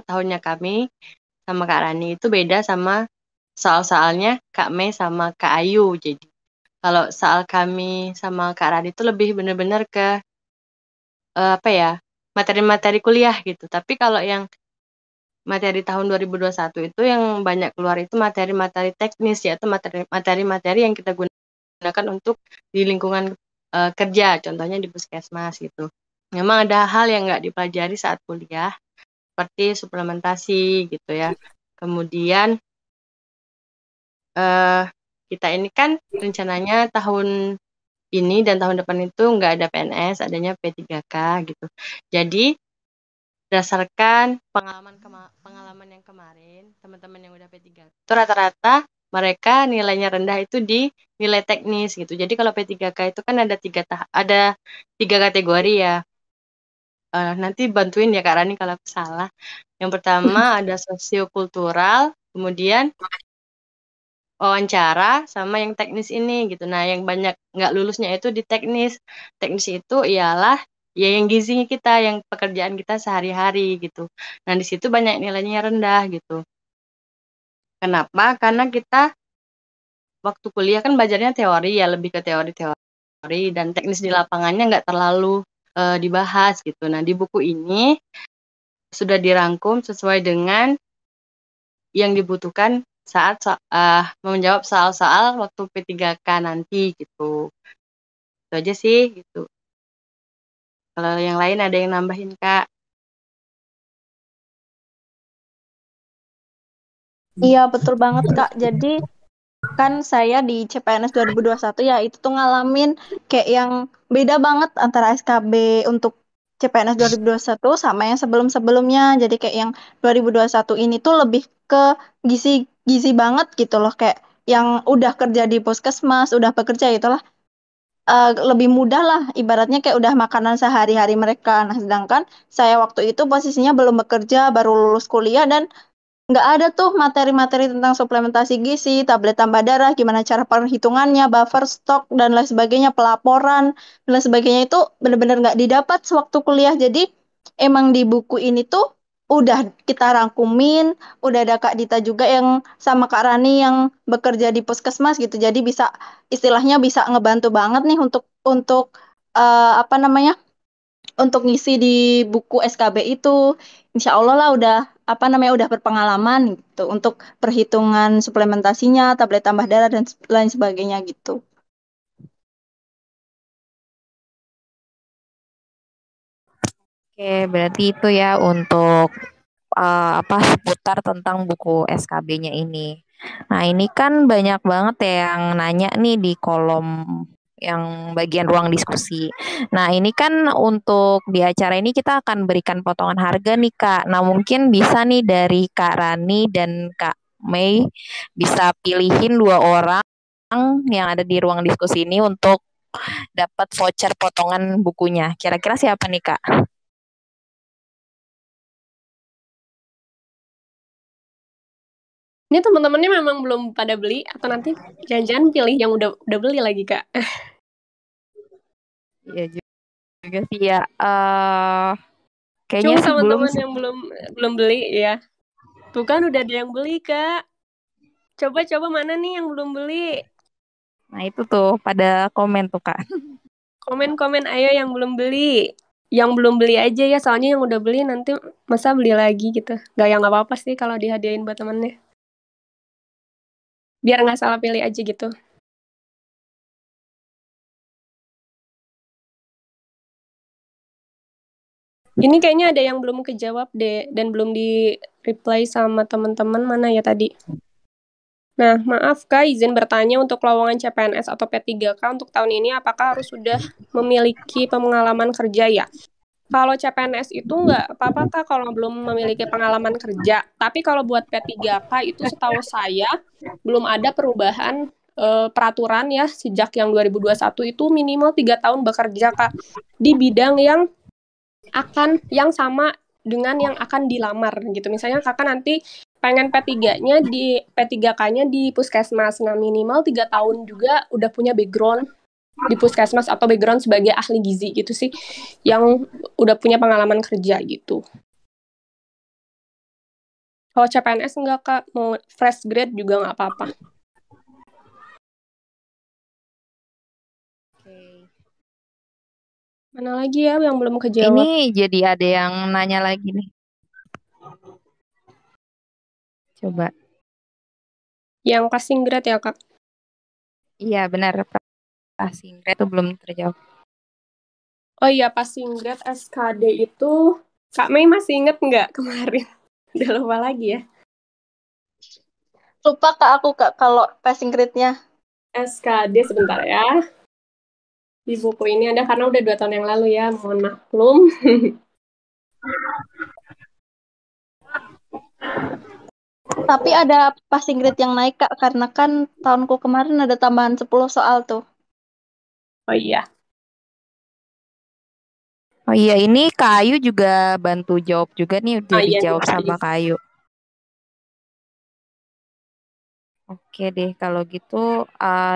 tahunnya kami, sama Kak Rani itu beda sama soal-soalnya Kak Mei sama Kak Ayu. Jadi kalau soal kami sama Kak Rani itu lebih bener-bener ke apa ya, materi-materi kuliah gitu. Tapi kalau yang materi tahun 2021 itu yang banyak keluar itu materi-materi teknis, yaitu materi-materi yang kita gunakan untuk di lingkungan kerja, contohnya di puskesmas gitu. Memang ada hal yang nggak dipelajari saat kuliah, seperti suplementasi gitu ya. Kemudian kita ini kan rencananya tahun ini dan tahun depan itu nggak ada PNS, adanya P3K gitu. Jadi berdasarkan pengalaman yang kemarin, teman-teman yang udah P3K itu rata-rata mereka nilainya rendah itu di nilai teknis gitu. Jadi kalau P3K itu kan ada tiga kategori ya. Nanti bantuin ya Kak Rani kalau aku salah. Yang pertama ada sosiokultural, kemudian wawancara, sama yang teknis ini gitu. Nah, yang banyak nggak lulusnya itu di teknis. Teknis itu ialah ya yang gizinya kita, yang pekerjaan kita sehari-hari gitu. Nah, di situ banyak nilainya rendah gitu. Kenapa? Karena kita waktu kuliah kan belajarnya teori ya, lebih ke teori-teori, dan teknis di lapangannya nggak terlalu dibahas gitu. Nah, di buku ini sudah dirangkum sesuai dengan yang dibutuhkan saat menjawab soal-soal waktu P3K nanti gitu. Itu aja sih gitu. Kalau yang lain ada yang nambahin, Kak? Iya, betul banget, Kak. Jadi kan saya di CPNS 2021 ya itu tuh ngalamin kayak yang beda banget antara SKB untuk CPNS 2021 sama yang sebelum-sebelumnya. Jadi kayak yang 2021 ini tuh lebih ke gizi banget gitu loh, kayak yang udah kerja di puskesmas, udah bekerja itulah lebih mudah lah, ibaratnya kayak udah makanan sehari-hari mereka. Nah, sedangkan saya waktu itu posisinya belum bekerja, baru lulus kuliah, dan nggak ada tuh materi-materi tentang suplementasi gizi, tablet tambah darah, gimana cara perhitungannya, buffer stok, dan lain sebagainya, pelaporan, dan lain sebagainya itu benar-benar nggak didapat sewaktu kuliah. Jadi emang di buku ini tuh udah kita rangkumin, udah ada Kak Dita juga yang sama Kak Rani yang bekerja di puskesmas gitu. Jadi bisa istilahnya bisa ngebantu banget nih untuk apa namanya? Untuk ngisi di buku SKB itu. Insya Allah lah udah apa namanya udah berpengalaman gitu untuk perhitungan suplementasinya, tablet tambah darah dan lain sebagainya gitu. Oke, berarti itu ya untuk seputar tentang buku SKB-nya ini. Nah, ini kan banyak banget ya yang nanya nih di kolom yang bagian ruang diskusi. Nah, ini kan untuk di acara ini kita akan berikan potongan harga nih, Kak. Nah, mungkin bisa nih dari Kak Rani dan Kak Mei bisa pilihin 2 orang yang ada di ruang diskusi ini untuk dapat voucher potongan bukunya. Kira-kira siapa nih, Kak? Ini teman-temannya memang belum pada beli atau nanti jangan-jangan pilih yang udah beli lagi, Kak? Iya juga sih ya. Kayaknya Cuma sih belum teman-teman sih. yang belum beli ya. Tuh kan udah ada yang beli, Kak. Coba mana nih yang belum beli? Nah, itu tuh pada komen tuh, Kak. Komen-komen ayo yang belum beli. Yang belum beli aja ya, soalnya yang udah beli nanti masa beli lagi gitu. Yang nggak apa-apa sih kalau dihadiahin buat temennya. Biar nggak salah pilih aja gitu. Ini kayaknya ada yang belum kejawab deh, dan belum di-reply sama teman-teman mana ya tadi. Nah, maaf Kak, izin bertanya untuk lowongan CPNS atau P3K untuk tahun ini apakah harus sudah memiliki pengalaman kerja ya? Kalau CPNS itu nggak apa-apa Kak kalau belum memiliki pengalaman kerja. Tapi kalau buat P3K itu setahu saya belum ada perubahan peraturan ya sejak yang 2021 itu minimal 3 tahun bekerja Kak di bidang yang sama dengan yang akan dilamar gitu. Misalnya kakak nanti pengen P3-nya di P3K-nya di puskesmas. Nah, minimal 3 tahun juga udah punya background di puskesmas atau background sebagai ahli gizi gitu sih, yang udah punya pengalaman kerja gitu. Kalau CPNS enggak, Kak. Mau fresh grade juga nggak apa-apa. Oke. Mana lagi ya yang belum kejawab? Ini jadi ada yang nanya lagi nih. Coba. Yang passing grade ya, Kak? Iya, benar. Passing grade itu belum terjawab. Oh iya, passing grade SKD itu, Kak Mei masih inget nggak kemarin? Udah lupa lagi ya. Lupa Kak aku Kak kalau passing grade-nya. SKD sebentar ya. Di buku ini ada karena udah 2 tahun yang lalu ya, mohon maklum. Tapi ada passing grade yang naik Kak karena kan tahunku kemarin ada tambahan 10 soal tuh. Oh iya. Oh iya, ini Kak Ayu juga bantu jawab juga nih, udah Oh iya, dijawab Kak sama Ayu. Kak Ayu. Oke deh, kalau gitu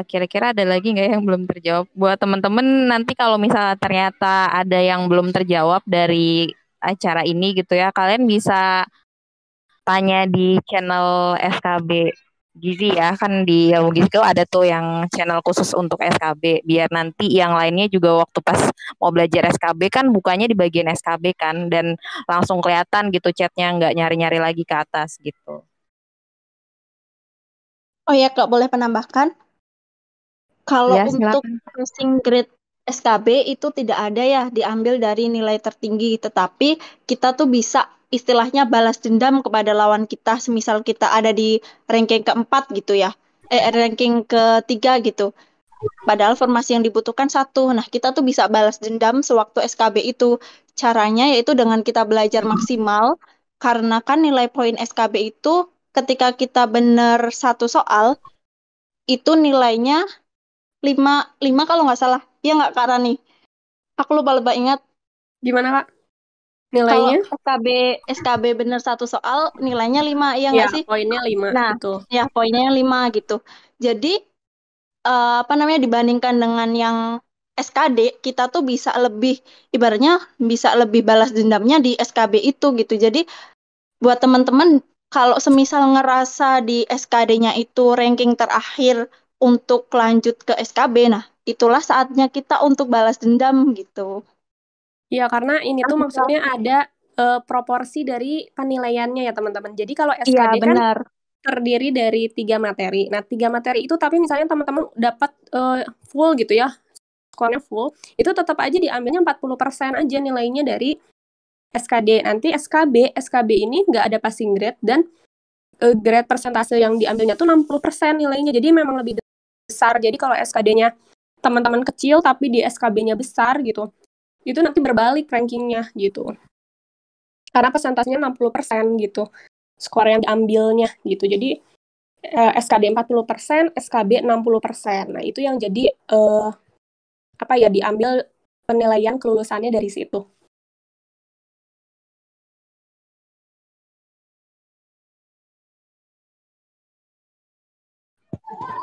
kira-kira ada lagi nggak yang belum terjawab? Buat teman-teman nanti kalau misalnya ternyata ada yang belum terjawab dari acara ini gitu ya, kalian bisa tanya di channel SKB Gizi ya, kan di Ilmu Gizi itu ada tuh yang channel khusus untuk SKB, biar nanti yang lainnya juga waktu pas mau belajar SKB kan bukanya di bagian SKB kan, dan langsung kelihatan gitu chatnya, nggak nyari-nyari lagi ke atas gitu. Oh ya Kak, boleh penambahkan? Kalau Ya, untuk silakan. passing grade SKB itu tidak ada ya diambil dari nilai tertinggi, tetapi kita tuh bisa istilahnya balas dendam kepada lawan kita, semisal kita ada di ranking keempat gitu ya, ranking ketiga gitu. Padahal formasi yang dibutuhkan satu. Nah, kita tuh bisa balas dendam sewaktu SKB itu. Caranya yaitu dengan kita belajar maksimal, karena kan nilai poin SKB itu ketika kita benar satu soal, itu nilainya 5 5 kalau nggak salah. Iya nggak Kak Rani? Aku lupa-lupa ingat. Gimana, Kak? Kalau Nilainya? SKB bener satu soal, nilainya 5, iya Ya, nggak sih? poinnya 5, Nah, betul. ya poinnya 5 gitu. Jadi, apa namanya, dibandingkan dengan yang SKD, kita tuh bisa lebih, ibaratnya bisa lebih balas dendamnya di SKB itu gitu. Jadi, buat teman-teman, kalau semisal ngerasa di SKD-nya itu ranking terakhir untuk lanjut ke SKB, nah itulah saatnya kita untuk balas dendam gitu. Ya, karena ini Kan tuh bisa. maksudnya ada proporsi dari penilaiannya ya, teman-teman. Jadi kalau Iya, SKD kan benar. terdiri dari 3 materi. Nah, 3 materi itu tapi misalnya teman-teman dapat full gitu ya, skornya full, itu tetap aja diambilnya 40% aja nilainya dari SKD. Nanti SKB ini nggak ada passing grade dan grade persentase yang diambilnya tuh 60% nilainya. Jadi memang lebih besar. Jadi kalau SKD-nya teman-teman kecil tapi di SKB-nya besar gitu, itu nanti berbalik rankingnya gitu. Karena persentasenya 60% gitu, skor yang diambilnya gitu. Jadi SKD 40%, SKB 60%. Nah, itu yang jadi apa ya, diambil penilaian kelulusannya dari situ.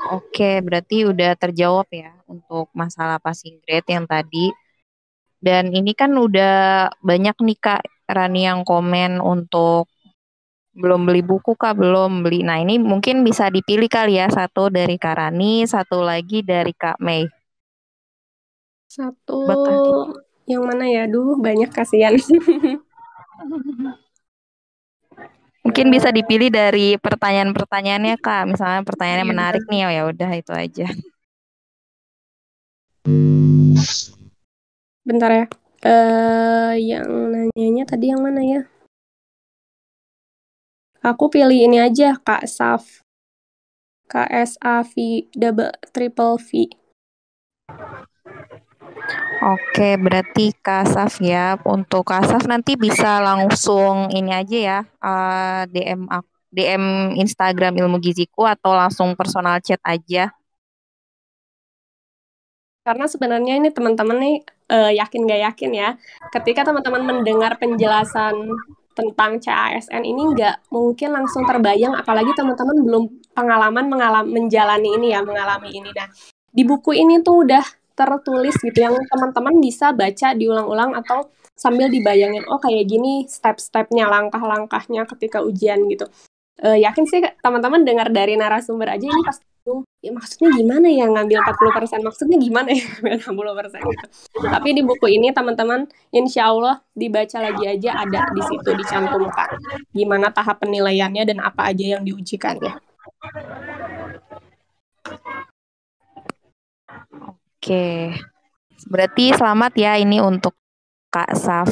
Oke, berarti udah terjawab ya untuk masalah passing grade yang tadi. Dan ini kan udah banyak nih Kak Rani yang komen untuk belum beli buku Kak, belum beli. Nah, ini mungkin bisa dipilih kali ya, satu dari Kak Rani, satu lagi dari Kak Mei. Satu Bakal di... yang mana ya? Duh, banyak, kasihan. Mungkin bisa dipilih dari pertanyaan-pertanyaannya Kak. Misalnya pertanyaannya menarik nih, oh ya udah itu aja. Bentar ya. Yang nanyanya tadi yang mana ya? Aku pilih ini aja, Kak Saf. KSAV double triple V. Oke, berarti Kasaf ya. Untuk Kasaf nanti bisa langsung ini aja ya, DM Instagram Ilmu Giziku atau langsung personal chat aja. Karena sebenarnya ini teman-teman nih yakin gak yakin ya, ketika teman-teman mendengar penjelasan tentang CASN ini nggak mungkin langsung terbayang, apalagi teman-teman belum pengalaman menjalani ini ya, mengalami ini. Nah, di buku ini tuh udah tertulis gitu yang teman-teman bisa baca diulang-ulang atau sambil dibayangin, oh kayak gini step-stepnya, langkah-langkahnya ketika ujian gitu. Yakin sih teman-teman dengar dari narasumber aja ini pasti ya maksudnya gimana ya ngambil 40%, maksudnya gimana ya ngambil 60% gitu. Tapi di buku ini teman-teman insya Allah dibaca lagi aja ada di situ dicantumkan gimana tahap penilaiannya dan apa aja yang diujikannya. Oke, berarti selamat ya ini untuk Kak Saf.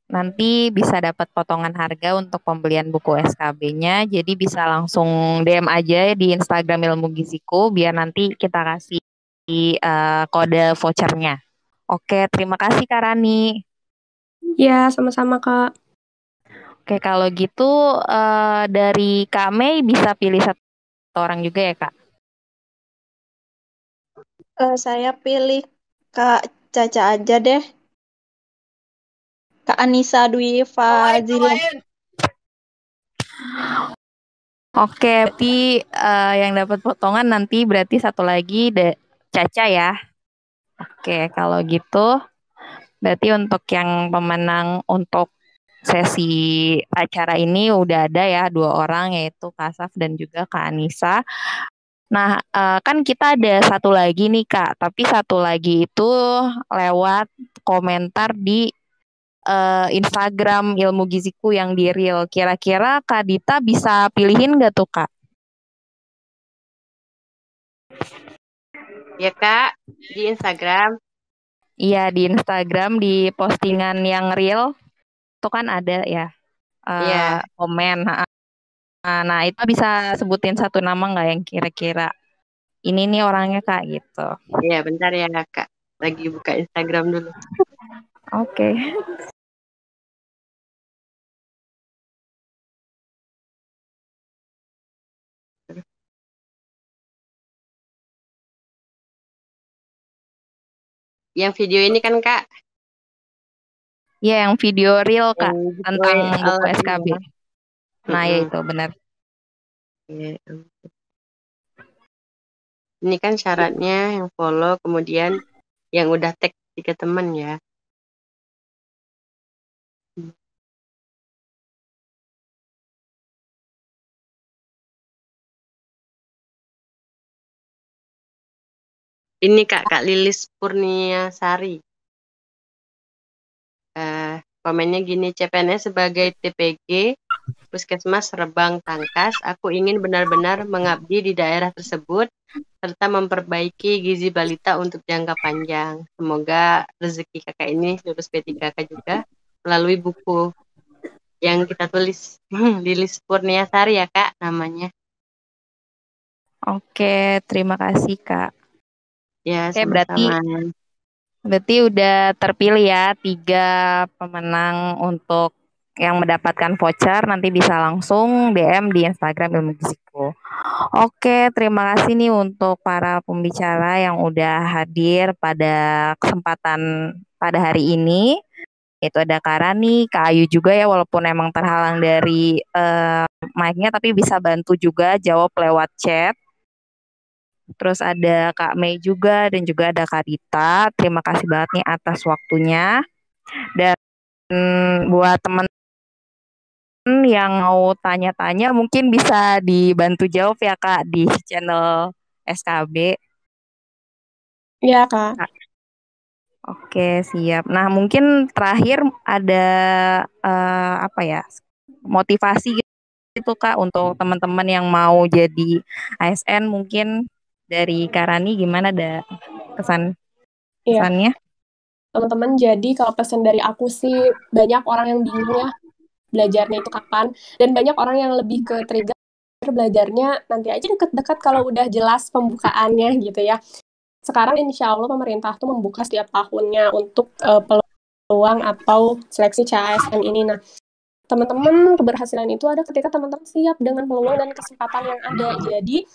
Nanti bisa dapat potongan harga untuk pembelian buku SKB-nya, jadi bisa langsung DM aja di Instagram Ilmu Giziku biar nanti kita kasih kode vouchernya. Oke, terima kasih Kak Rani. Ya, sama-sama Kak. Oke, kalau gitu dari Kak Mei bisa pilih satu orang juga ya Kak? Saya pilih Kak Caca aja deh. Kak Anissa Dwi Fazilian. Oke, berarti yang dapat potongan nanti berarti satu lagi Caca ya. Oke, kalau gitu berarti untuk yang pemenang untuk sesi acara ini udah ada ya 2 orang yaitu Kak Saf dan juga Kak Anissa. Nah, kan kita ada satu lagi nih Kak, tapi satu lagi itu lewat komentar di Instagram Ilmu Giziku yang di Reel. Kira-kira Kak Dita bisa pilihin nggak tuh Kak? Ya Kak, di Instagram. Iya, di Instagram di postingan yang Reel itu kan ada ya Iya. komen. Nah, itu bisa sebutin satu nama nggak yang kira-kira ini nih orangnya Kak gitu. Iya, bentar ya Kak. Lagi buka Instagram dulu. Oke. Yang video ini kan Kak? Iya, yang video Reel Kak Yang tentang buku giveaway SKB. ya. Nah, ya itu benar. Iya. Ini kan syaratnya yang follow, kemudian yang udah tag 3 teman ya. Ini Kak Lilis Purniasari. Komennya gini, CPNS sebagai TPG Puskesmas Rebang Tangkas, aku ingin benar-benar mengabdi di daerah tersebut serta memperbaiki gizi balita untuk jangka panjang. Semoga rezeki kakak ini lulus P3K juga melalui buku yang kita tulis. Lilis Purniasari ya Kak namanya. Oke, terima kasih Kak. Ya, Oke, berarti sama-sama. udah terpilih ya 3 pemenang untuk yang mendapatkan voucher. Nanti bisa langsung DM di Instagram Ilmu Giziku. Oke, terima kasih nih untuk para pembicara yang udah hadir pada kesempatan pada hari ini. Itu ada Kak Rani, Kak Ayu juga ya, walaupun emang terhalang dari mic-nya, tapi bisa bantu juga jawab lewat chat. Terus ada Kak Mei juga dan juga ada Kak Dita. Terima kasih banget nih atas waktunya. Dan buat teman yang mau tanya-tanya mungkin bisa dibantu jawab ya Kak di channel SKB. Iya Kak. Oke, siap. Nah, mungkin terakhir ada apa ya? Motivasi gitu Kak untuk teman-teman yang mau jadi ASN, mungkin dari Kak Rani gimana ada kesannya? Teman-teman, jadi kalau pesan dari aku sih banyak orang yang bingung ya belajarnya itu kapan, dan banyak orang yang lebih ke trigger belajarnya nanti aja deket-deket kalau udah jelas pembukaannya gitu ya. Sekarang insya Allah pemerintah tuh membuka setiap tahunnya untuk peluang atau seleksi CASN ini. Nah, teman-teman, keberhasilan itu ada ketika teman-teman siap dengan peluang dan kesempatan yang ada. Jadi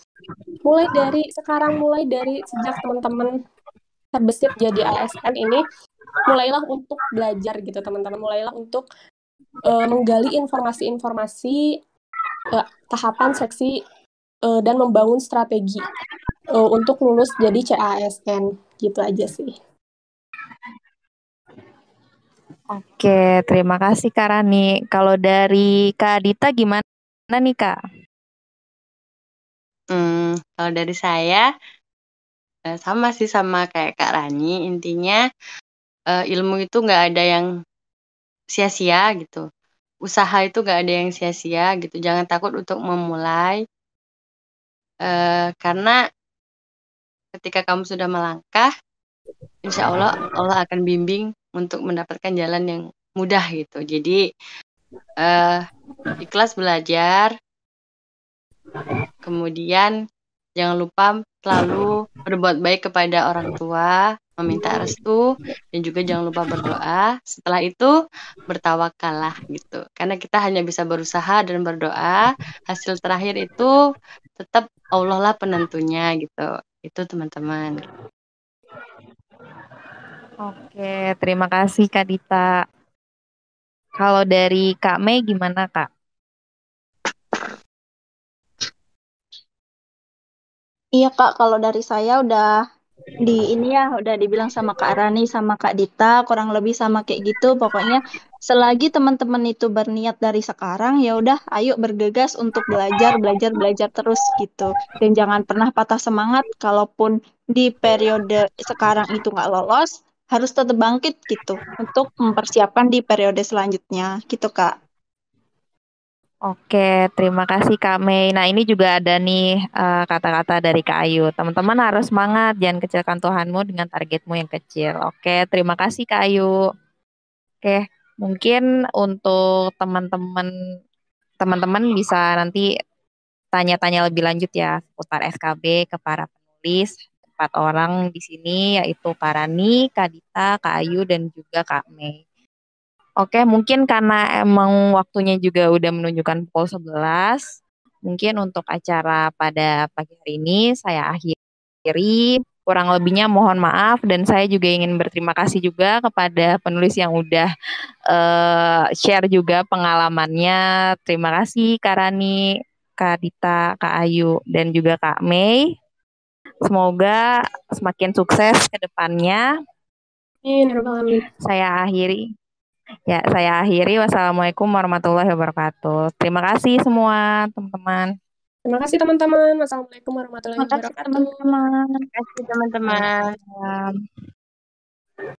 mulai dari sekarang, mulai dari sejak teman-teman terbesit jadi ASN ini, mulailah untuk belajar gitu teman-teman, mulailah untuk menggali informasi-informasi tahapan seleksi dan membangun strategi untuk lulus jadi CASN gitu aja sih. Oke, terima kasih Kak Rani. Kalau dari Kak Dita gimana nih Kak? Kalau dari saya sama sih sama kayak Kak Rani. Intinya ilmu itu nggak ada yang sia-sia gitu. Usaha itu nggak ada yang sia-sia gitu. Jangan takut untuk memulai karena ketika kamu sudah melangkah, insya Allah Allah akan bimbing untuk mendapatkan jalan yang mudah gitu. Jadi ikhlas belajar, kemudian jangan lupa selalu berbuat baik kepada orang tua, meminta restu, dan juga jangan lupa berdoa. Setelah itu bertawakallah gitu. Karena kita hanya bisa berusaha dan berdoa, hasil terakhir itu tetap Allah lah penentunya gitu. Itu teman-teman. Oke, terima kasih Kak Dita. Kalau dari Kak Mei gimana Kak? Iya Kak, kalau dari saya udah dibilang sama Kak Rani sama Kak Dita kurang lebih sama kayak gitu. Pokoknya selagi teman-teman itu berniat dari sekarang ya udah ayo bergegas untuk belajar belajar belajar terus gitu. Dan jangan pernah patah semangat kalaupun di periode sekarang itu nggak lolos harus tetap bangkit gitu untuk mempersiapkan di periode selanjutnya gitu Kak. Oke, terima kasih Kak Mei. Nah, ini juga ada nih kata-kata dari Kak Ayu. Teman-teman harus semangat, jangan kecilkan Tuhanmu dengan targetmu yang kecil. Oke, terima kasih Kak Ayu. Oke, mungkin untuk teman-teman bisa nanti tanya-tanya lebih lanjut ya seputar SKB ke para penulis. 4 orang di sini yaitu Kak Rani, Kak Dita, Kak Ayu, dan juga Kak Mei. Oke, mungkin karena emang waktunya juga udah menunjukkan pukul 11, mungkin untuk acara pada pagi hari ini saya akhiri. Kurang lebihnya mohon maaf dan saya juga ingin berterima kasih juga kepada penulis yang udah share juga pengalamannya. Terima kasih Kak Rani, Kak Dita, Kak Ayu, dan juga Kak Mei. Semoga semakin sukses ke depannya. Amin, ya Rabbal Alamin. Saya akhiri. Saya akhiri. Wassalamualaikum warahmatullahi wabarakatuh. Terima kasih semua teman-teman. Terima kasih teman-teman. Wassalamualaikum warahmatullahi Terima kasih wabarakatuh. teman-teman. Terima kasih teman-teman. Waalaikumsalam.